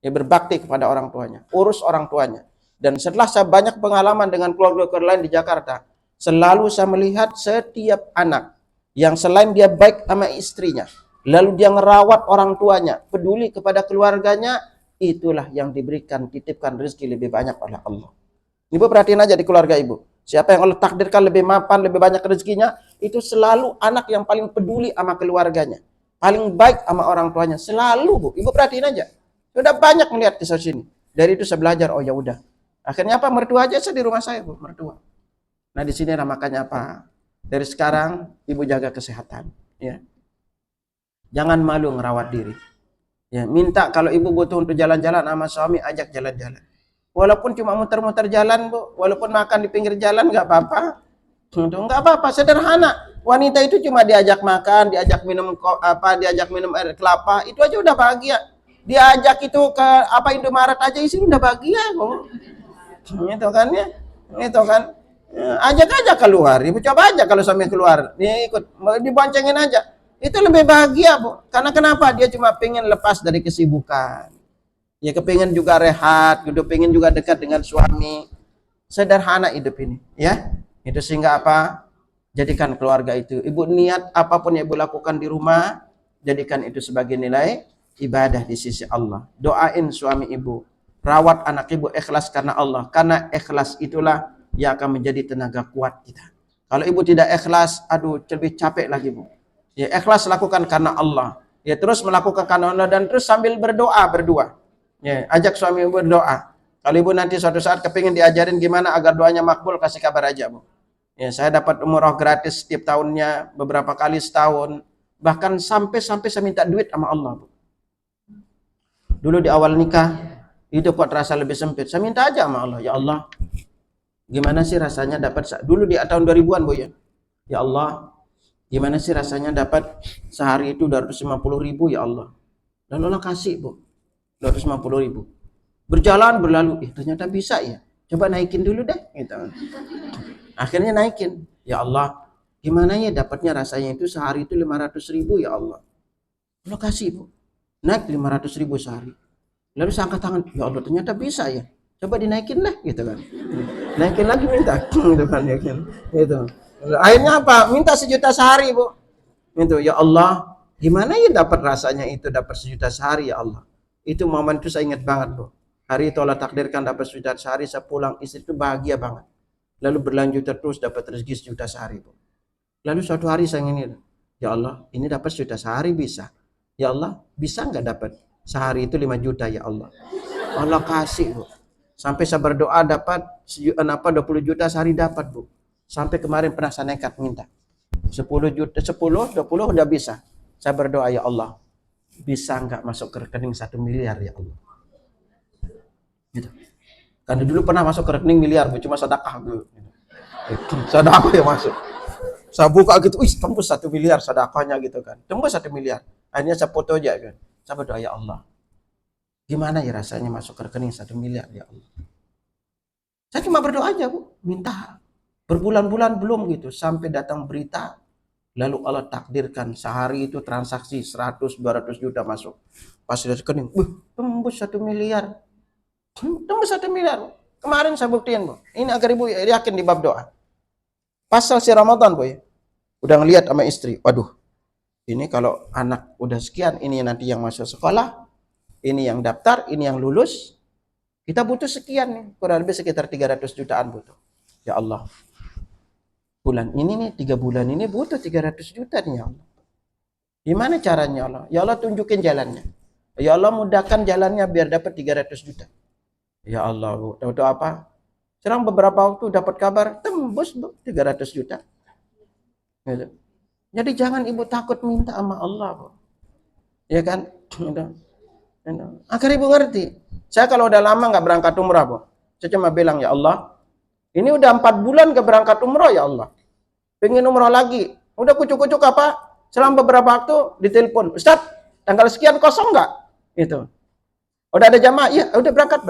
Ya berbakti kepada orang tuanya, urus orang tuanya. Dan setelah saya banyak pengalaman dengan keluarga-keluarga lain di Jakarta, selalu saya melihat setiap anak yang selain dia baik sama istrinya, lalu dia ngerawat orang tuanya, peduli kepada keluarganya, itulah yang diberikan, titipkan rezeki lebih banyak oleh Allah. Ibu perhatiin aja di keluarga ibu. Siapa yang Allah takdirkan lebih mapan, lebih banyak rezekinya, itu selalu anak yang paling peduli sama keluarganya. Paling baik sama orang tuanya. Selalu, Bu. Ibu perhatiin aja. Sudah banyak melihat kisah sini. Dari itu saya belajar, oh ya udah. Akhirnya mertua aja saya di rumah saya, Bu, mertua. Nah di sini makanya dari sekarang ibu jaga kesehatan, ya. Jangan malu ngerawat diri. Ya, minta kalau ibu butuh untuk jalan-jalan sama suami, ajak jalan-jalan. Walaupun cuma muter-muter jalan, Bu, walaupun makan di pinggir jalan nggak apa-apa. Nggak apa-apa, sederhana. Wanita itu cuma diajak makan, diajak minum air kelapa, itu aja udah bahagia. Diajak itu ke Indomaret aja istri udah bahagia kok. Itu kan ya. Itu kan. Ajak aja keluar, ibu coba aja kalau suami keluar, dia ikut, diboncengin aja, itu lebih bahagia, Bu. Karena kenapa? Dia cuma pengen lepas dari kesibukan. Ya kepingin juga rehat, kepingin juga dekat dengan suami. Sederhana hidup ini, ya. Itu sehingga apa? Jadikan keluarga itu. Ibu niat apapun yang ibu lakukan di rumah, jadikan itu sebagai nilai ibadah di sisi Allah. Doain suami ibu, rawat anak ibu ikhlas karena Allah. Karena ikhlas itulah yang akan menjadi tenaga kuat kita. Kalau ibu tidak ikhlas, aduh lebih capek lagi bu. Ya ikhlas lakukan karena Allah. Ya terus melakukan karena Allah dan terus sambil berdoa berdua. Ya ajak suami ibu berdoa. Kalau ibu nanti suatu saat kepingin diajarin gimana agar doanya makbul, kasih kabar aja bu. Ya saya dapat umroh gratis setiap tahunnya, beberapa kali setahun. Bahkan sampai saya minta duit sama Allah bu. Dulu di awal nikah, itu kok terasa lebih sempit. Saya minta aja sama Allah, ya Allah, gimana sih rasanya dapat, dulu di tahun 2000-an bu ya. Ya Allah, gimana sih rasanya dapat sehari itu 250.000 ya Allah. Dan Allah kasih bu, 250.000. Berjalan berlalu, ternyata bisa ya. Coba naikin dulu deh, gitu. Akhirnya naikin. Ya Allah, gimana ya dapatnya rasanya itu sehari itu 500.000 ya Allah. Allah kasih bu, naik 500.000 sehari. Lalu saya angkat tangan, ya Allah ternyata bisa ya. Coba dinaikin lah, gitu kan. Naikin lagi minta, gitu kan, ya kan. Gitu. Akhirnya apa? Minta 1 juta sehari bu. Itu ya Allah, gimana ya dapat rasanya itu dapat 1 juta sehari ya Allah. Itu momen itu saya ingat banget bu. Hari itu Allah takdirkan dapat 1 juta sehari, saya pulang istri itu bahagia banget. Lalu berlanjut terus dapat rezeki 1 juta sehari bu. Lalu suatu hari saya ingin, ya Allah ini dapat 1 juta sehari bisa. Ya Allah bisa nggak dapat sehari itu 5 juta ya Allah. Allah kasih bu. Sampai saya berdoa dapat 20 juta sehari dapat bu. Sampai kemarin pernah saya nekat minta 10 juta, 10, 20 udah bisa. Saya berdoa ya Allah bisa nggak masuk ke rekening 1 miliar ya Allah. Gitu. Karena dulu pernah masuk ke rekening miliar bu, cuma sedekah dulu. Sedekah yang masuk. Saya buka gitu, tembus 1 miliar sedekahnya gitu kan. Tembus 1 miliar. Akhirnya saya foto aja kan. Saya berdoa ya Allah. Gimana ya rasanya masuk ke rekening 1 miliar ya Allah. Saya cuma berdoa aja bu, minta. Berbulan-bulan belum gitu, sampai datang berita. Lalu Allah takdirkan sehari itu transaksi 100-200 juta masuk. Pas di rekening, tembus 1 miliar. Tembus 1 miliar. Kemarin saya buktiin bu. Ini agar ibu yakin di bab doa. Pasal si Ramadan bu ya. Udah ngeliat sama istri. Waduh. Ini kalau anak udah sekian. Ini nanti yang masuk sekolah. Ini yang daftar. Ini yang lulus. Kita butuh sekian nih. Kurang lebih sekitar 300 jutaan butuh. Ya Allah. Bulan ini nih 3 bulan ini butuh 300 juta nih ya Allah. Gimana caranya Allah? Ya Allah tunjukin jalannya. Ya Allah mudahkan jalannya biar dapat 300 juta. Ya Allah bu, tahu apa? Serang beberapa waktu dapat kabar tembus bu 300 juta. Gitu. Jadi jangan ibu takut minta sama Allah bu. Ya kan? Agar ibu ngerti. Saya kalau udah lama nggak berangkat umrah bu, saya cuma bilang ya Allah, ini udah 4 bulan ke berangkat umrah ya Allah. Pengen umrah lagi. Udah kucuk-kucuk apa? Selang beberapa waktu ditelepon, Ustaz, tanggal sekian kosong nggak? Itu. Udah ada jamaah? Iya, udah berangkat.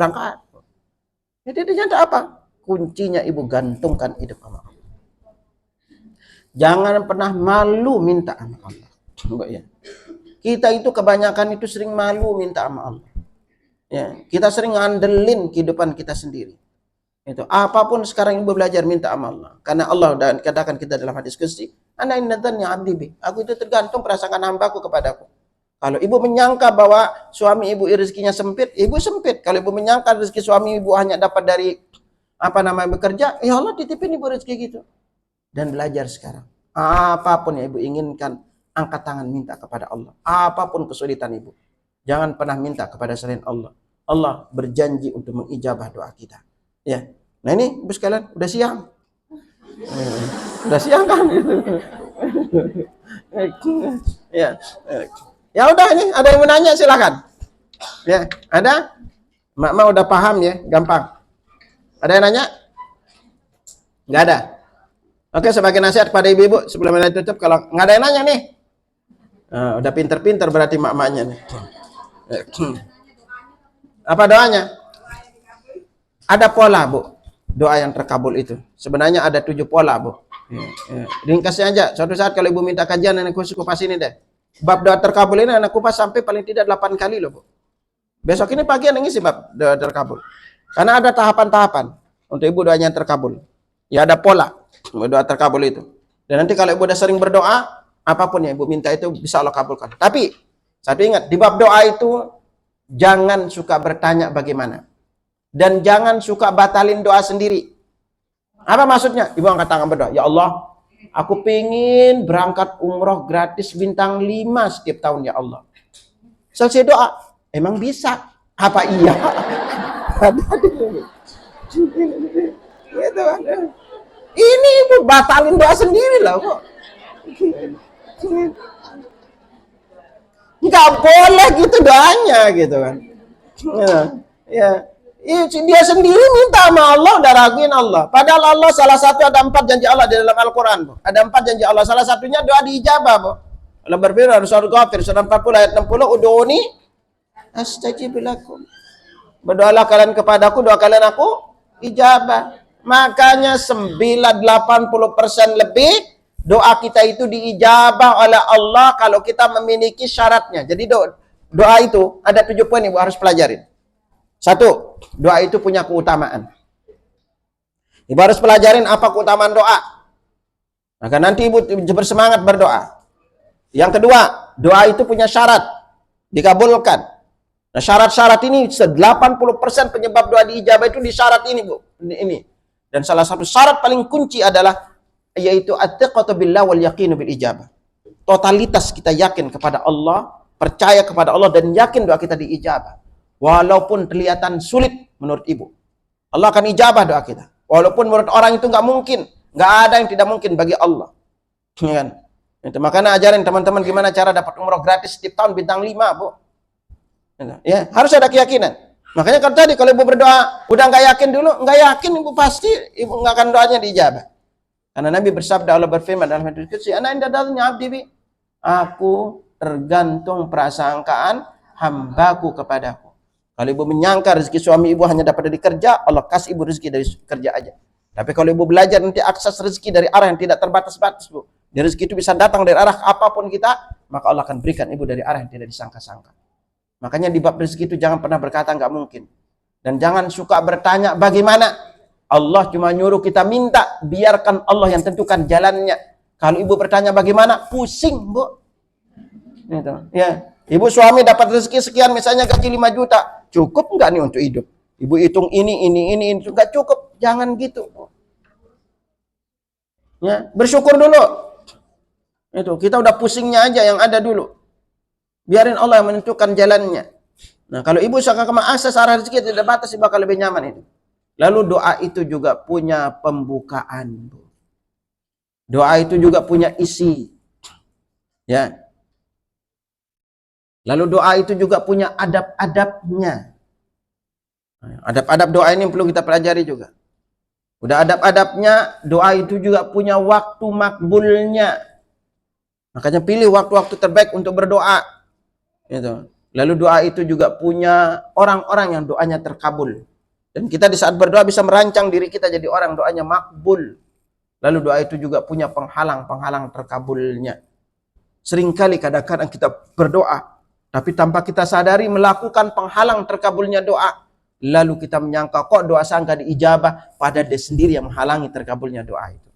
Jadi ternyata apa? Kuncinya ibu gantungkan hidup sama Allah. Jangan pernah malu minta sama Allah. Ya. Kita itu kebanyakan itu sering malu minta sama Allah. Ya, kita sering ngandelin kehidupan kita sendiri. Itu apapun sekarang ibu belajar minta sama Allah. Karena Allah dan katakan kita dalam hadis qudsi, ana innadzanni 'abdi bi. Aku itu tergantung perasaan hambaku kepadaku. Kalau ibu menyangka bahwa suami ibu rezekinya sempit, ibu sempit. Kalau ibu menyangka rezeki suami ibu hanya dapat dari bekerja, ya Allah titipin ibu rezeki gitu. Dan belajar sekarang. Apapun yang ibu inginkan, angkat tangan minta kepada Allah. Apapun kesulitan ibu, jangan pernah minta kepada selain Allah. Allah berjanji untuk mengijabah doa kita. Ya. Nah ini ibu sekalian udah siang. Udah siang kan gitu. Ya. Ya udah ini ada yang mau nanya silakan. Ya, ada? Mak udah paham ya, gampang. Ada yang nanya? Enggak ada. Oke, sebagai nasihat pada ibu-ibu sebelum kita tutup, kalau nggak ada yang nanya nih. Udah pinter-pinter berarti mak-maknya nih. Apa doanya? Ada pola, Bu. Doa yang terkabul itu. Sebenarnya ada 7 pola, Bu. Ya. Ringkasnya aja. Suatu saat kalau ibu minta kajian, anak kupas ini deh. Bab doa terkabul ini anak kupas sampai paling tidak 8 kali loh, Bu. Besok ini pagi yang ngisi Bab doa terkabul. Karena ada tahapan-tahapan untuk ibu doanya terkabul. Ya ada pola doa terkabul itu. Dan nanti kalau ibu udah sering berdoa, apapun yang ibu minta itu bisa Allah kabulkan. Tapi satu ingat, di bab doa itu jangan suka bertanya bagaimana. Dan jangan suka batalin doa sendiri. Apa maksudnya? Ibu angkat tangan berdoa, ya Allah, aku pengen berangkat umroh gratis bintang 5 setiap tahun ya Allah. Selesai doa, emang bisa? Apa iya? Gitu kan. Ini ibu batalin doa sendiri lah kok. Nggak boleh gitu doanya gitu kan. Ya. Dia sendiri minta sama Allah, udah raguin Allah. Padahal Allah salah satu ada 4 janji Allah di dalam Al-Quran. Ada 4 janji Allah. Salah satunya doa diijabah. Allah berfirman surah Ghafir surah 40 ayat 60, ud'uni astajib lakum. Berdoalah kalian kepadaku, doa kalian aku ijabah. Makanya 80% lebih doa kita itu diijabah oleh Allah kalau kita memiliki syaratnya. Jadi doa itu ada 7 poin ibu harus pelajarin. 1, doa itu punya keutamaan. Ibu harus pelajarin apa keutamaan doa. Maka nanti ibu bersemangat berdoa. Yang kedua, doa itu punya syarat dikabulkan. Nah, syarat-syarat ini 80% penyebab doa diijabah itu di syarat ini, Bu. Ini. Dan salah satu syarat paling kunci adalah yaitu at-thiqatu billah wal yaqinu bil ijabah. Totalitas kita yakin kepada Allah, percaya kepada Allah dan yakin doa kita diijabah. Walaupun kelihatan sulit menurut ibu, Allah akan ijabah doa kita. Walaupun menurut orang itu nggak mungkin, nggak ada yang tidak mungkin bagi Allah. Ya kan? Itu makanya ajarin teman-teman gimana cara dapat umroh gratis setiap tahun bintang 5, Bu. Ya, harus ada keyakinan. Makanya kan tadi kalau ibu berdoa udah nggak yakin dulu, nggak yakin ibu pasti ibu nggak akan doanya diijabah. Karena Nabi bersabda, Allah berfirman dalam hadis qudsi, "Ana inda dzanni 'abdi bi." Aku tergantung prasangkaan hambaku kepadaku. Kalau ibu menyangka rezeki suami ibu hanya dapat dari kerja, Allah kasih ibu rezeki dari kerja aja. Tapi kalau ibu belajar nanti akses rezeki dari arah yang tidak terbatas-batas, Bu. Dari rezeki itu bisa datang dari arah apapun kita, maka Allah akan berikan ibu dari arah yang tidak disangka-sangka. Makanya di bab rezeki itu jangan pernah berkata nggak mungkin. Dan jangan suka bertanya bagaimana. Allah cuma nyuruh kita minta, biarkan Allah yang tentukan jalannya. Kalau ibu bertanya bagaimana, pusing, Bu. Gitu. Ya. Ibu suami dapat rezeki sekian, misalnya gaji 5 juta. Cukup nggak nih untuk hidup? Ibu hitung ini, nggak cukup. Jangan gitu. Ya, bersyukur dulu. Itu kita udah pusingnya aja yang ada dulu. Biarin Allah yang menentukan jalannya. Nah, kalau ibu suka akses arah rezeki tidak batas, bakal lebih nyaman itu. Lalu doa itu juga punya pembukaan. Doa itu juga punya isi. Ya. Lalu doa itu juga punya adab-adabnya. Adab-adab doa ini perlu kita pelajari juga. Udah adab-adabnya, doa itu juga punya waktu makbulnya. Makanya pilih waktu-waktu terbaik untuk berdoa. Gitu. Lalu doa itu juga punya orang-orang yang doanya terkabul. Dan kita di saat berdoa bisa merancang diri kita jadi orang doanya makbul. Lalu doa itu juga punya penghalang-penghalang terkabulnya. Seringkali kadang-kadang kita berdoa, tapi tanpa kita sadari melakukan penghalang terkabulnya doa. Lalu kita menyangka kok doa saya nggak diijabah, padahal dia sendiri yang menghalangi terkabulnya doa itu.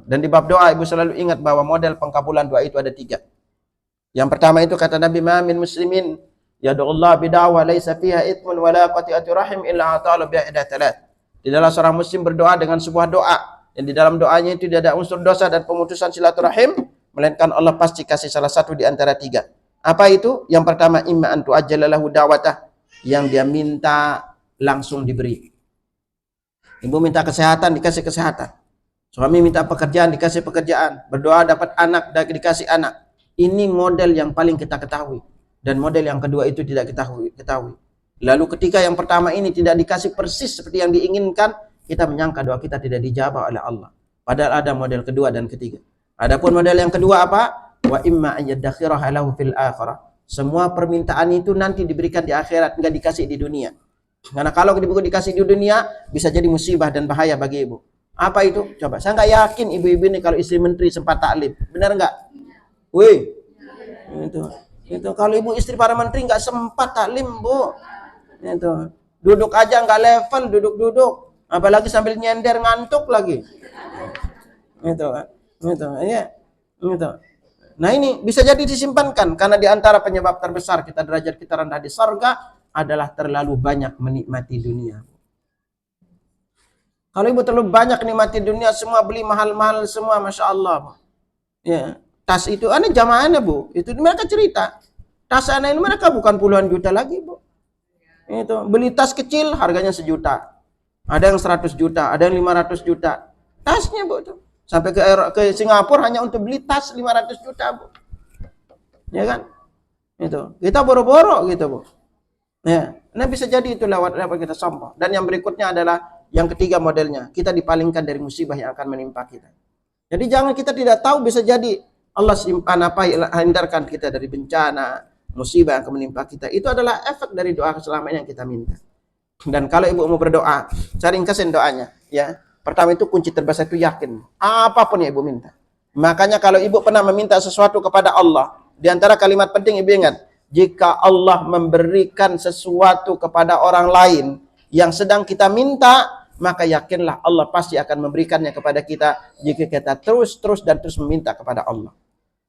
Dan di bab doa ibu selalu ingat bahwa model pengkabulan doa itu ada 3. Yang pertama itu kata Nabi, "Ma min muslimin yad'ullah bid'awa laisa fiha ithmun wala qati'atu rahim illa ta'ala bi'ida thalath." Di dalam seorang muslim berdoa dengan sebuah doa yang di dalam doanya itu tidak ada unsur dosa dan pemutusan silaturahim, melainkan Allah pasti kasih salah satu di antara 3. Apa itu? Yang pertama, imma an tu'ajjala lahu da'watah, yang dia minta langsung diberi. Ibu minta kesehatan, dikasih kesehatan. Suami minta pekerjaan, dikasih pekerjaan. Berdoa dapat anak, dikasih anak. Ini model yang paling kita ketahui. Dan model yang kedua itu tidak ketahui. Lalu ketika yang pertama ini tidak dikasih persis seperti yang diinginkan, kita menyangka doa kita tidak dijawab oleh Allah. Padahal ada model kedua dan ketiga. Adapun model yang kedua apa? Wa imma an yadakhiraha lahu fil akhirah. Semua permintaan itu nanti diberikan di akhirat, enggak dikasih di dunia. Karena kalau dikasih di dunia, bisa jadi musibah dan bahaya bagi ibu. Apa itu? Coba, saya nggak yakin ibu-ibu ini kalau istri menteri sempat taklim. Benar nggak? Wih, itu. Itu kalau ibu istri para menteri nggak sempat taklim, Bu. Itu duduk aja nggak level, duduk-duduk, apalagi sambil nyender ngantuk lagi. Itu, ya, itu. Nah ini bisa jadi disimpankan karena di antara penyebab terbesar kita derajat kita rendah di surga adalah terlalu banyak menikmati dunia. Kalau ibu terlalu banyak nikmati dunia, semua beli mahal-mahal semua, masya Allah. Ya, tas itu, aneh jamaahnya Bu, itu mereka cerita, tas aneh ini mereka bukan puluhan juta lagi Bu. Itu beli tas kecil harganya 1 juta, ada yang 100 juta, ada yang 500 juta. Tasnya Bu tuh sampai ke Singapura hanya untuk beli tas 500 juta Bu. Ya kan? Itu kita boro-boro gitu Bu. Ya, nah bisa jadi itu lewat kita sombong. Dan yang berikutnya adalah yang ketiga modelnya, kita dipalingkan dari musibah yang akan menimpa kita. Jadi jangan kita tidak tahu, bisa jadi Allah simpan apa, hindarkan kita dari bencana, musibah yang akan menimpa kita. Itu adalah efek dari doa keselamatan yang kita minta. Dan kalau ibu mau berdoa, cari ringkasan doanya, ya. Pertama itu kunci terbesar itu yakin, apapun yang ibu minta. Makanya kalau ibu pernah meminta sesuatu kepada Allah, di antara kalimat penting ibu ingat, jika Allah memberikan sesuatu kepada orang lain yang sedang kita minta, maka yakinlah Allah pasti akan memberikannya kepada kita jika kita terus meminta kepada Allah.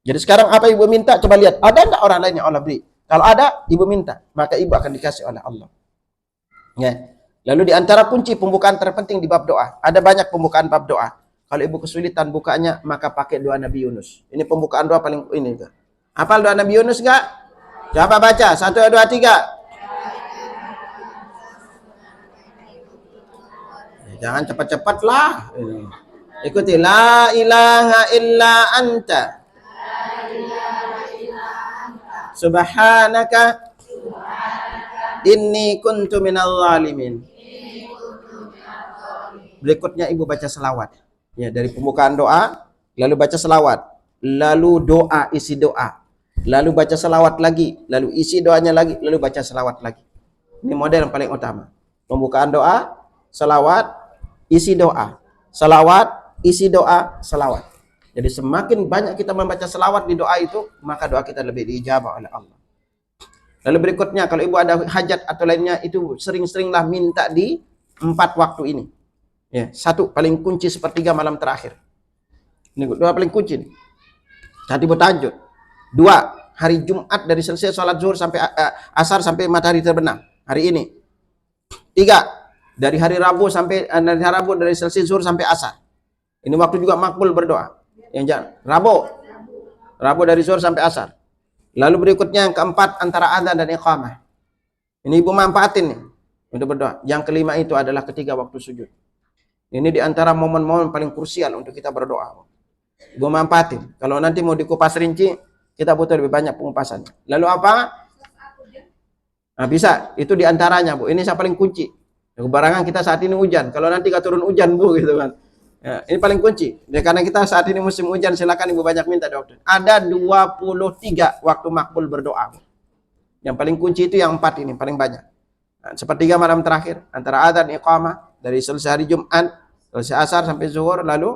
Jadi sekarang apa ibu minta, coba lihat, ada enggak orang lain yang Allah beri? Kalau ada, ibu minta, maka ibu akan dikasih oleh Allah. Ya. Lalu di antara kunci pembukaan terpenting di bab doa, ada banyak pembukaan bab doa. Kalau ibu kesulitan bukanya, maka pakai doa Nabi Yunus. Ini pembukaan doa paling ini. Hafal doa Nabi Yunus enggak? Coba baca, 1, 2, 3. Jangan cepat-cepat lah. Ikuti, la ilaha illa anta subhanaka inni kuntu minal zalimin. Berikutnya ibu baca selawat. Ya, dari pembukaan doa, lalu baca selawat, lalu doa, isi doa, lalu baca selawat lagi, lalu isi doanya lagi, lalu baca selawat lagi. Ini model yang paling utama. Pembukaan doa, selawat, isi doa, selawat, isi doa, selawat. Jadi semakin banyak kita membaca selawat di doa itu, maka doa kita lebih diijabah oleh Allah. Lalu berikutnya, kalau ibu ada hajat atau lainnya, itu sering-seringlah minta di 4 waktu ini. Ya, 1, paling kunci 1/3 malam terakhir. Ini doa paling kunci nih. Saat ibu tahajud. 2, hari Jumat dari selesai sholat zuhur sampai asar sampai matahari terbenam. Hari ini. 3, dari hari Rabu dari selesai zuhur sampai asar. Ini waktu juga makbul berdoa. Yang jangan Rabu dari zuhur sampai asar. Lalu berikutnya yang keempat antara adzan dan iqamah. Ini ibu manfaatin nih untuk berdoa. Yang kelima itu adalah ketika waktu sujud. Ini di antara momen-momen paling krusial untuk kita berdoa. Ibu manfaatin. Kalau nanti mau dikupas rinci, kita butuh lebih banyak pengupasan. Lalu apa? Nah, bisa. Itu di antaranya, Bu. Ini yang paling kunci. Kebarangan kita saat ini hujan. Kalau nanti gak turun hujan, Bu, gitu kan. Ya, ini paling kunci. Ya, karena kita saat ini musim hujan, silakan ibu banyak minta dokter. Ada 23 waktu makbul berdoa. Bu. Yang paling kunci itu yang 4 ini, paling banyak. Nah, 1/3 malam terakhir, antara adzan iqamah, dari selesai hari Jumat, selesai asar sampai zuhur, lalu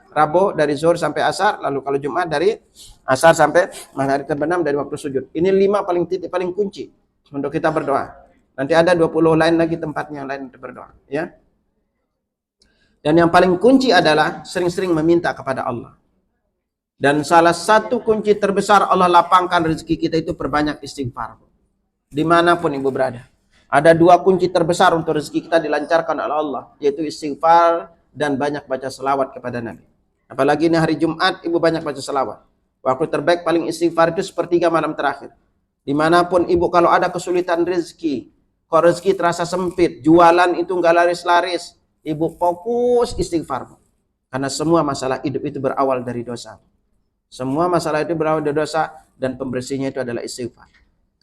Rabu dari zuhur sampai asar, lalu kalau Jumat dari asar sampai matahari terbenam dari waktu sujud. Ini 5 paling kunci untuk kita berdoa. Nanti ada 20 lain lagi tempatnya yang lain untuk berdoa, ya. Dan yang paling kunci adalah sering-sering meminta kepada Allah. Dan salah satu kunci terbesar Allah lapangkan rezeki kita itu perbanyak istighfar. Dimanapun ibu berada. Ada 2 kunci terbesar untuk rezeki kita dilancarkan oleh Allah, yaitu istighfar dan banyak baca selawat kepada Nabi. Apalagi ini hari Jumat, ibu banyak baca selawat. Waktu terbaik paling istighfar itu 1/3 malam terakhir. Dimanapun ibu kalau ada kesulitan rezeki, kok rezeki terasa sempit, jualan itu nggak laris-laris, ibu fokus istighfar. Karena semua masalah hidup itu berawal dari dosa. Semua masalah itu berawal dari dosa dan pembersihnya itu adalah istighfar.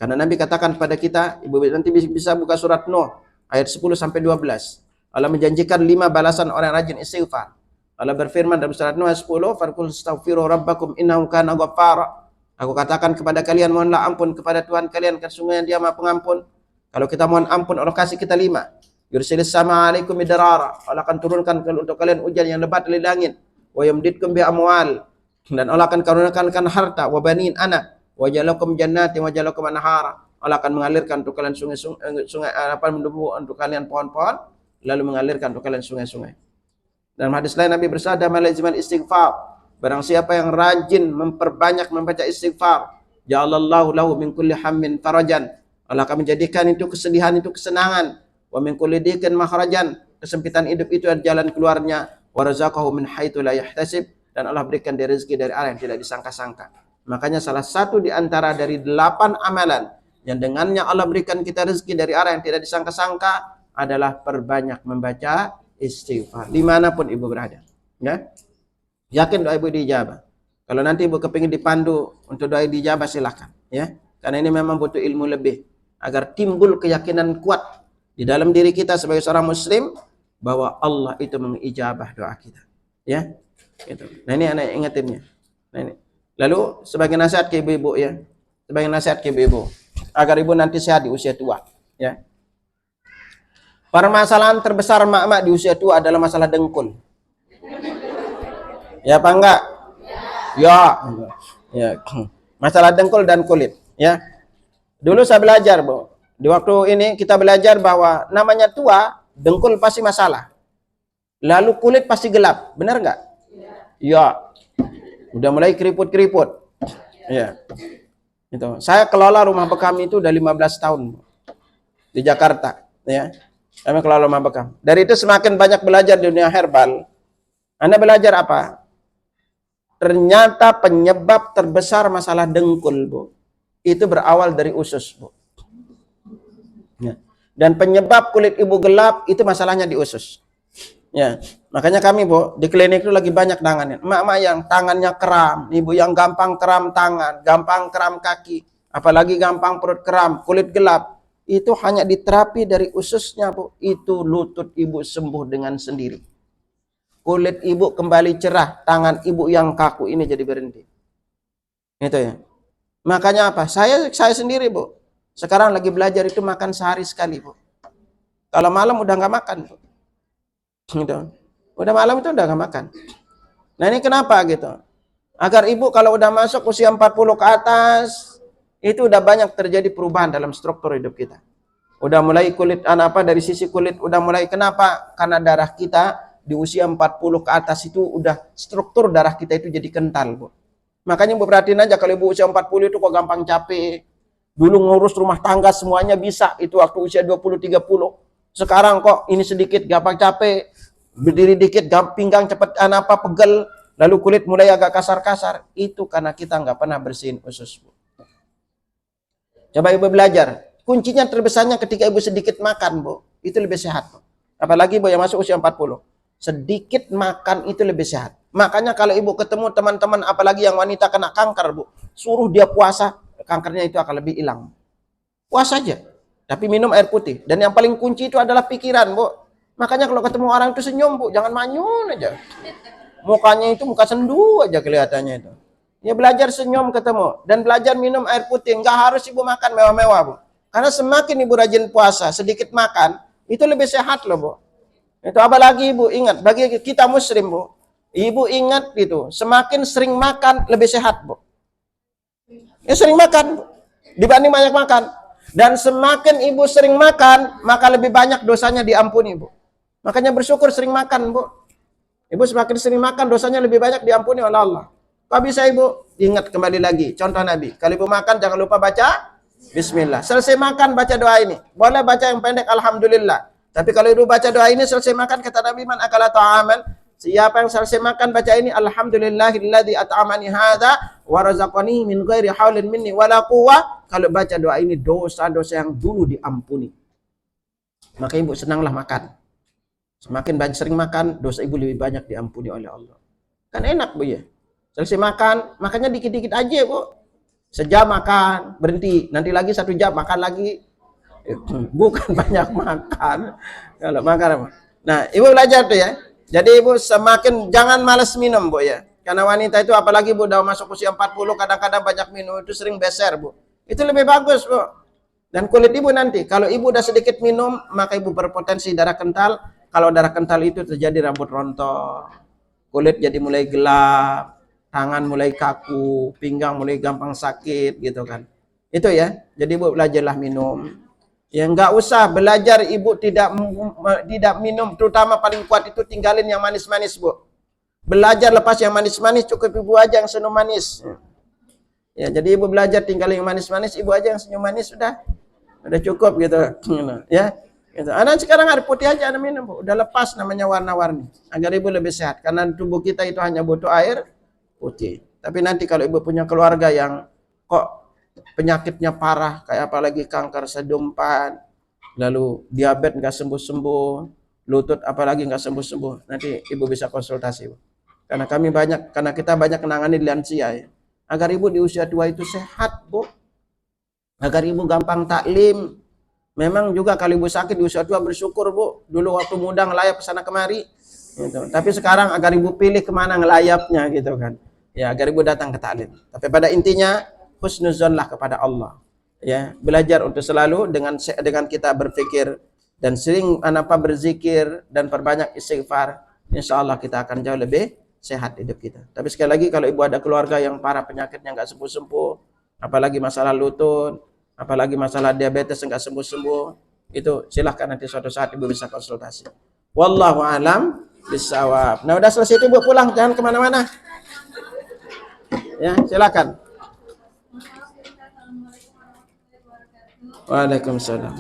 Karena Nabi katakan pada kita, ibu nanti bisa buka surat Nuh ayat 10-12. Allah menjanjikan 5 balasan orang yang rajin istighfar. Allah berfirman dalam surat Nuh ayat 10, "Faqul astaghfiru rabbakum innahu kana ghaffara." Aku katakan kepada kalian, mohonlah ampun kepada Tuhan kalian, karena sesungguhnya Dia Maha Pengampun. Kalau kita mohon ampun, Allah kasih kita 5. Yursilis sama alaikum midrara. Allah akan turunkan untuk kalian hujan yang lebat dari langit. Wa yumditkum bi amwal. Dan Allah akan karuniakan harta wa banin anak. Wa ja'alakum jannatin wa ja'alakum anhara. Allah akan mengalirkan untuk kalian sungai apa menumbuh untuk kalian pohon-pohon, lalu mengalirkan untuk kalian sungai-sungai. Dalam hadis lain Nabi bersabda, "Malazimal istighfar." Barang siapa yang rajin memperbanyak membaca istighfar, ja'alallahu lahu min kulli hammin farajan. Allah akan menjadikan itu kesedihan itu kesenangan. Wa min kulli dikin makhrajan. Kesempitan hidup itu ada jalan keluarnya. Wa razaqahu min haitsu la yahtasib. Dan Allah berikan dia rezeki dari arah yang tidak disangka-sangka. Makanya salah satu di antara dari 8 amalan yang dengannya Allah berikan kita rezeki dari arah yang tidak disangka-sangka adalah perbanyak membaca istighfar dimanapun ibu berada. Ya, yakin doa ibu dijabah. Kalau nanti ibu kepingin dipandu untuk doa dijabah silahkan. Ya, karena ini memang butuh ilmu lebih agar timbul keyakinan kuat di dalam diri kita sebagai seorang muslim bahwa Allah itu mengijabah doa kita. Ya, gitu. Nah ini anak ingetinnya. Nah ini. Lalu sebagai nasihat ke ibu-ibu ya, sebagai nasihat ke ibu-ibu agar ibu nanti sehat di usia tua. Ya. Permasalahan terbesar mak-mak di usia tua adalah masalah dengkul. Ya apa enggak? Ya. Ya. Masalah dengkul dan kulit. Ya. Dulu saya belajar, Bu. Di waktu ini kita belajar bahwa namanya tua, dengkul pasti masalah. Lalu kulit pasti gelap. Benar enggak? Ya. Udah mulai keriput-keriput. Ya. Itu. Saya kelola rumah bekam itu udah 15 tahun di Jakarta, ya. Kami kelola rumah bekam. Dari itu semakin banyak belajar di dunia herbal. Anda belajar apa? Ternyata penyebab terbesar masalah dengkul, Bu, itu berawal dari usus, Bu. Ya. Dan penyebab kulit ibu gelap itu masalahnya di usus. Ya, makanya kami, Bu, di klinik itu lagi banyak tangannya. Emak-emak yang tangannya kram, ibu yang gampang kram tangan, gampang kram kaki, apalagi gampang perut kram, kulit gelap. Itu hanya diterapi dari ususnya, Bu. Itu lutut ibu sembuh dengan sendiri. Kulit ibu kembali cerah, tangan ibu yang kaku ini jadi berhenti. Itu ya. Makanya apa? Saya sendiri, Bu. Sekarang lagi belajar itu makan sehari sekali, Bu. Kalau malam udah nggak makan, Bu. Gitu. Udah malam itu udah gak makan. Nah ini kenapa gitu? Agar ibu kalau udah masuk usia 40 ke atas, itu udah banyak terjadi perubahan dalam struktur hidup kita. Udah mulai kulit, dari sisi kulit udah mulai, kenapa? Karena darah kita di usia 40 ke atas itu udah struktur darah kita itu jadi kental, Bu. Makanya ibu perhatiin aja kalau ibu usia 40 itu kok gampang capek. Dulu ngurus rumah tangga semuanya bisa, itu waktu usia 20-30. Sekarang kok ini sedikit gampang capek, berdiri dikit pinggang cepet pegel, lalu kulit mulai agak kasar-kasar. Itu karena kita nggak pernah bersihin usus, Bu. Coba ibu belajar. Kuncinya terbesarnya ketika ibu sedikit makan, Bu, itu lebih sehat, Bu. Apalagi ibu yang masuk usia 40. Sedikit makan itu lebih sehat. Makanya kalau ibu ketemu teman-teman apalagi yang wanita kena kanker, Bu, suruh dia puasa, kankernya itu akan lebih hilang. Puasa aja. Tapi minum air putih. Dan yang paling kunci itu adalah pikiran, Bu. Makanya kalau ketemu orang itu senyum, Bu. Jangan manyun aja. Mukanya itu muka sendu aja kelihatannya itu. Ya belajar senyum ketemu. Dan belajar minum air putih. Nggak harus ibu makan mewah-mewah, Bu. Karena semakin ibu rajin puasa, sedikit makan, itu lebih sehat loh, Bu. Itu apalagi ibu ingat. Bagi kita muslim, Bu. Ibu ingat itu. Semakin sering makan, lebih sehat, Bu. Ya sering makan, Bu. Dibanding banyak makan. Dan semakin ibu sering makan, maka lebih banyak dosanya diampuni, Bu. Makanya bersyukur sering makan, Bu. Ibu semakin sering makan, dosanya lebih banyak diampuni oleh Allah. Kok bisa, Ibu? Ingat kembali lagi, contoh Nabi. Kalau ibu makan, jangan lupa baca Bismillah. Selesai makan, baca doa ini. Boleh baca yang pendek, Alhamdulillah. Tapi kalau ibu baca doa ini, selesai makan, kata Nabi, man akala ta'aman, siapa yang selesai makan, baca ini, Alhamdulillahilladzi at'amani hadza wa razaqani min ghairi haulin minni wala quwwah. Kalau baca doa ini, dosa-dosa yang dulu diampuni. Maka ibu senanglah makan. Semakin banyak sering makan, dosa ibu lebih banyak diampuni oleh Allah. Kan enak, Bu, ya. Selesai makan, makannya dikit-dikit aja, Bu. Sejam makan, berhenti. Nanti lagi 1 jam, makan lagi. Bukan banyak makan. Kalau makan apa? Nah, ibu belajar tuh ya. Jadi ibu semakin jangan malas minum, Bu, ya. Karena wanita itu apalagi, Bu, udah masuk usia 40, kadang-kadang banyak minum, itu sering beser, Bu. Itu lebih bagus, Bu. Dan kulit ibu nanti, kalau ibu udah sedikit minum, maka ibu berpotensi darah kental. Kalau darah kental itu terjadi rambut rontok, kulit jadi mulai gelap, tangan mulai kaku, pinggang mulai gampang sakit gitu kan. Itu ya. Jadi ibu belajarlah minum. Ya enggak usah belajar ibu tidak minum, terutama paling kuat itu tinggalin yang manis-manis, Bu. Belajar lepas yang manis-manis, cukup ibu aja yang senyum manis. Ya, jadi ibu belajar tinggalin yang manis-manis, ibu aja yang senyum manis sudah cukup gitu. Ya. Gitu. Anak sekarang air putih aja Anda minum, Bu. Udah lepas namanya warna-warni. Agar ibu lebih sehat. Karena tubuh kita itu hanya butuh air putih. Tapi nanti kalau ibu punya keluarga yang kok penyakitnya parah, kayak apalagi kanker sedumpan, lalu diabetes nggak sembuh-sembuh, lutut apalagi nggak sembuh-sembuh, nanti ibu bisa konsultasi, Bu. Karena kita banyak menangani lansia ya. Agar ibu di usia tua itu sehat, Bu. Agar ibu gampang taklim. Memang juga kalau ibu sakit di usia tua bersyukur, Bu. Dulu waktu muda ngelayap kesana kemari. Gitu. Tapi sekarang agar ibu pilih kemana ngelayapnya gitu kan. Ya agar ibu datang ke taklim. Tapi pada intinya husnuzonlah kepada Allah. Ya belajar untuk selalu dengan kita berpikir dan sering berzikir dan perbanyak istighfar. Insya Allah kita akan jauh lebih sehat hidup kita. Tapi sekali lagi kalau ibu ada keluarga yang parah penyakitnya nggak sembuh-sembuh, apalagi masalah lutut, apalagi masalah diabetes nggak sembuh-sembuh, itu silahkan nanti suatu saat ibu bisa konsultasi. Wallahu alam bisawab. Nah udah selesai itu ibu pulang, jangan kemana-mana. Ya silakan. Waalaikumsalam.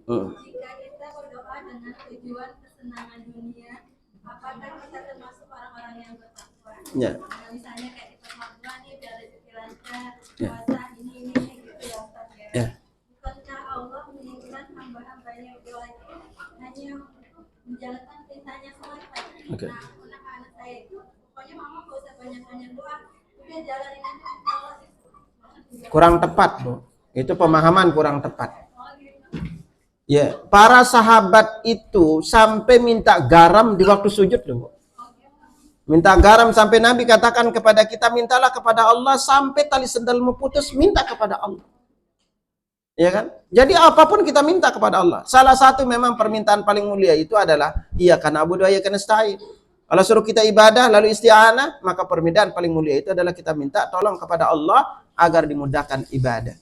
Jika kita berdoa dengan tujuan kesenangan dunia, apakah kita termasuk orang-orang yang bertakwa? Ya. Misalnya kayak kita berdoa nih biar rezeki lancar, puasa ini gitu ya Ustaz ya. Ya. Bukankah Allah menginginkan hamba-hambanya berdoa hanya untuk menjalankan perintahnya semata? Oke. Nah, anak-anak saya itu pokoknya mama gak usah banyak-banyak doa, udah jalanin aja Allah. Kurang tepat, Bu. Itu pemahaman kurang tepat. Ya, para sahabat itu sampai minta garam di waktu sujud loh, Bu. Minta garam sampai Nabi katakan kepada kita, mintalah kepada Allah sampai tali sendalmu putus, minta kepada Allah. Ya kan? Jadi apapun kita minta kepada Allah. Salah satu memang permintaan paling mulia itu adalah iyyaka na'budu wa iyyaka nasta'in. Kalau suruh kita ibadah lalu isti'anah, maka permintaan paling mulia itu adalah kita minta tolong kepada Allah agar dimudahkan ibadah.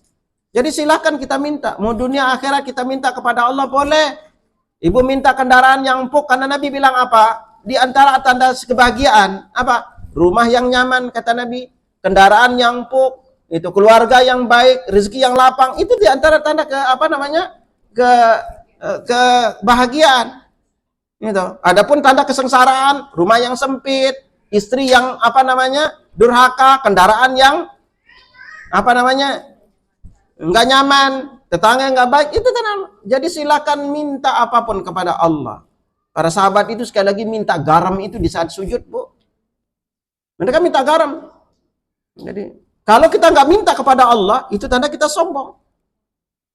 Jadi silakan kita minta, mau dunia akhirat kita minta kepada Allah boleh. Ibu minta kendaraan yang empuk karena Nabi bilang apa? Di antara tanda kebahagiaan apa? Rumah yang nyaman kata Nabi, kendaraan yang empuk, itu keluarga yang baik, rezeki yang lapang, itu di antara tanda kebahagiaan. Gitu. Adapun tanda kesengsaraan, rumah yang sempit, istri yang durhaka, kendaraan yang enggak nyaman, tetangga enggak baik, itu kan. Jadi silakan minta apapun kepada Allah. Para sahabat itu sekali lagi minta garam itu di saat sujud, Bu. Mereka minta garam. Jadi kalau kita nggak minta kepada Allah, itu tanda kita sombong.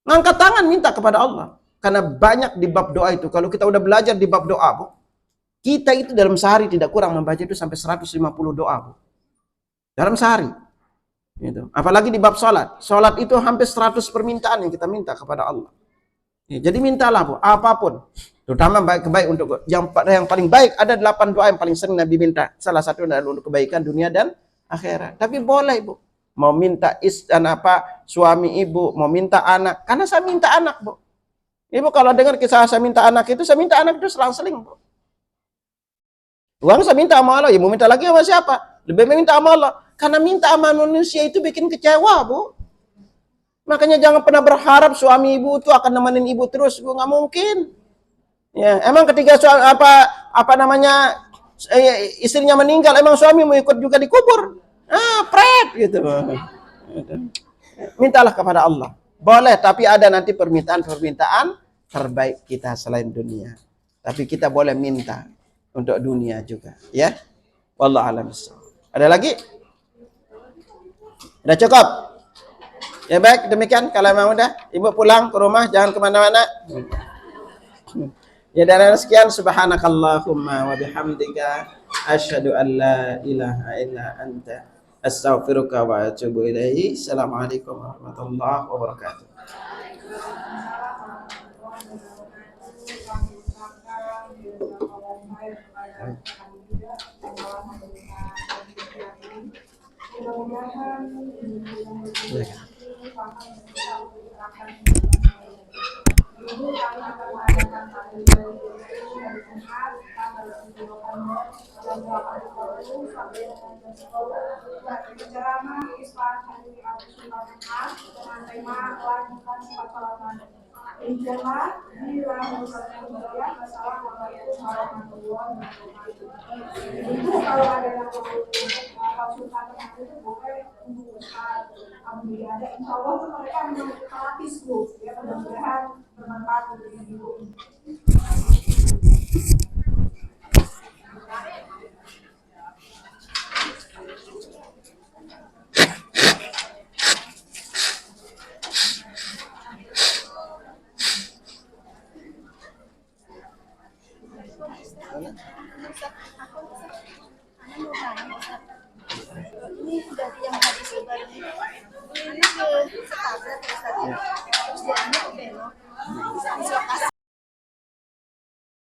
Ngangkat tangan minta kepada Allah. Karena banyak di bab doa itu. Kalau kita udah belajar di bab doa, Bu, kita itu dalam sehari tidak kurang membaca itu sampai 150 doa, Bu. Dalam sehari. Gitu. Apalagi di bab sholat. Sholat itu hampir 100 permintaan yang kita minta kepada Allah. Jadi mintalah, Bu, apapun. Terutama baik untuk yang paling baik ada 8 doa yang paling sering Nabi minta. Salah satu adalah untuk kebaikan dunia dan akhirat. Tapi boleh, Bu. Mau minta suami ibu, mau minta anak. Karena saya minta anak, Bu. Ibu kalau dengar kisah saya minta anak itu selang-seling, Bu. Uang saya minta sama Allah, ibu minta lagi sama siapa? Lebih minta sama Allah. Karena minta sama manusia itu bikin kecewa, Bu. Makanya jangan pernah berharap suami ibu itu akan nemenin ibu terus, Bu. Nggak mungkin. Ya, emang ketika istrinya meninggal, emang suami mau ikut juga dikubur? Pret gitu. Mintalah kepada Allah. Boleh, tapi ada nanti permintaan terbaik kita selain dunia. Tapi kita boleh minta untuk dunia juga, ya. Wallahu a'lam bishawab. Ada lagi? Udah cukup? Ya baik, demikian kalau memang udah, ibu pulang ke rumah, jangan kemana-mana. Ya dan sekian, subhanakallahumma wa bihamdika asyhadu an la ilaha illa anta astaghfiruka wa atubu ilaihi. Assalamualaikum warahmatullahi wabarakatuh. Ibu kami akan mengadakan taklim dari Jumat tanggal 7 November jam 8.30 sampai dengan jam 10. Penceramah Islam Hadiri Abu Sultan dengan tema lanjutan sifat salaman. Insyaallah bila Budaya. Wassalamualaikum warahmatullahi wabarakatuh. Ibu kalau ada yang mau konsultan itu boleh untuk Ustaz Abu ada. Insyaallah itu mereka memang terapis Bu. Ya mudah-mudahan bermanfaat untuk ibu. Ini dari yang hadis baru ini ke setabrak Ustaz.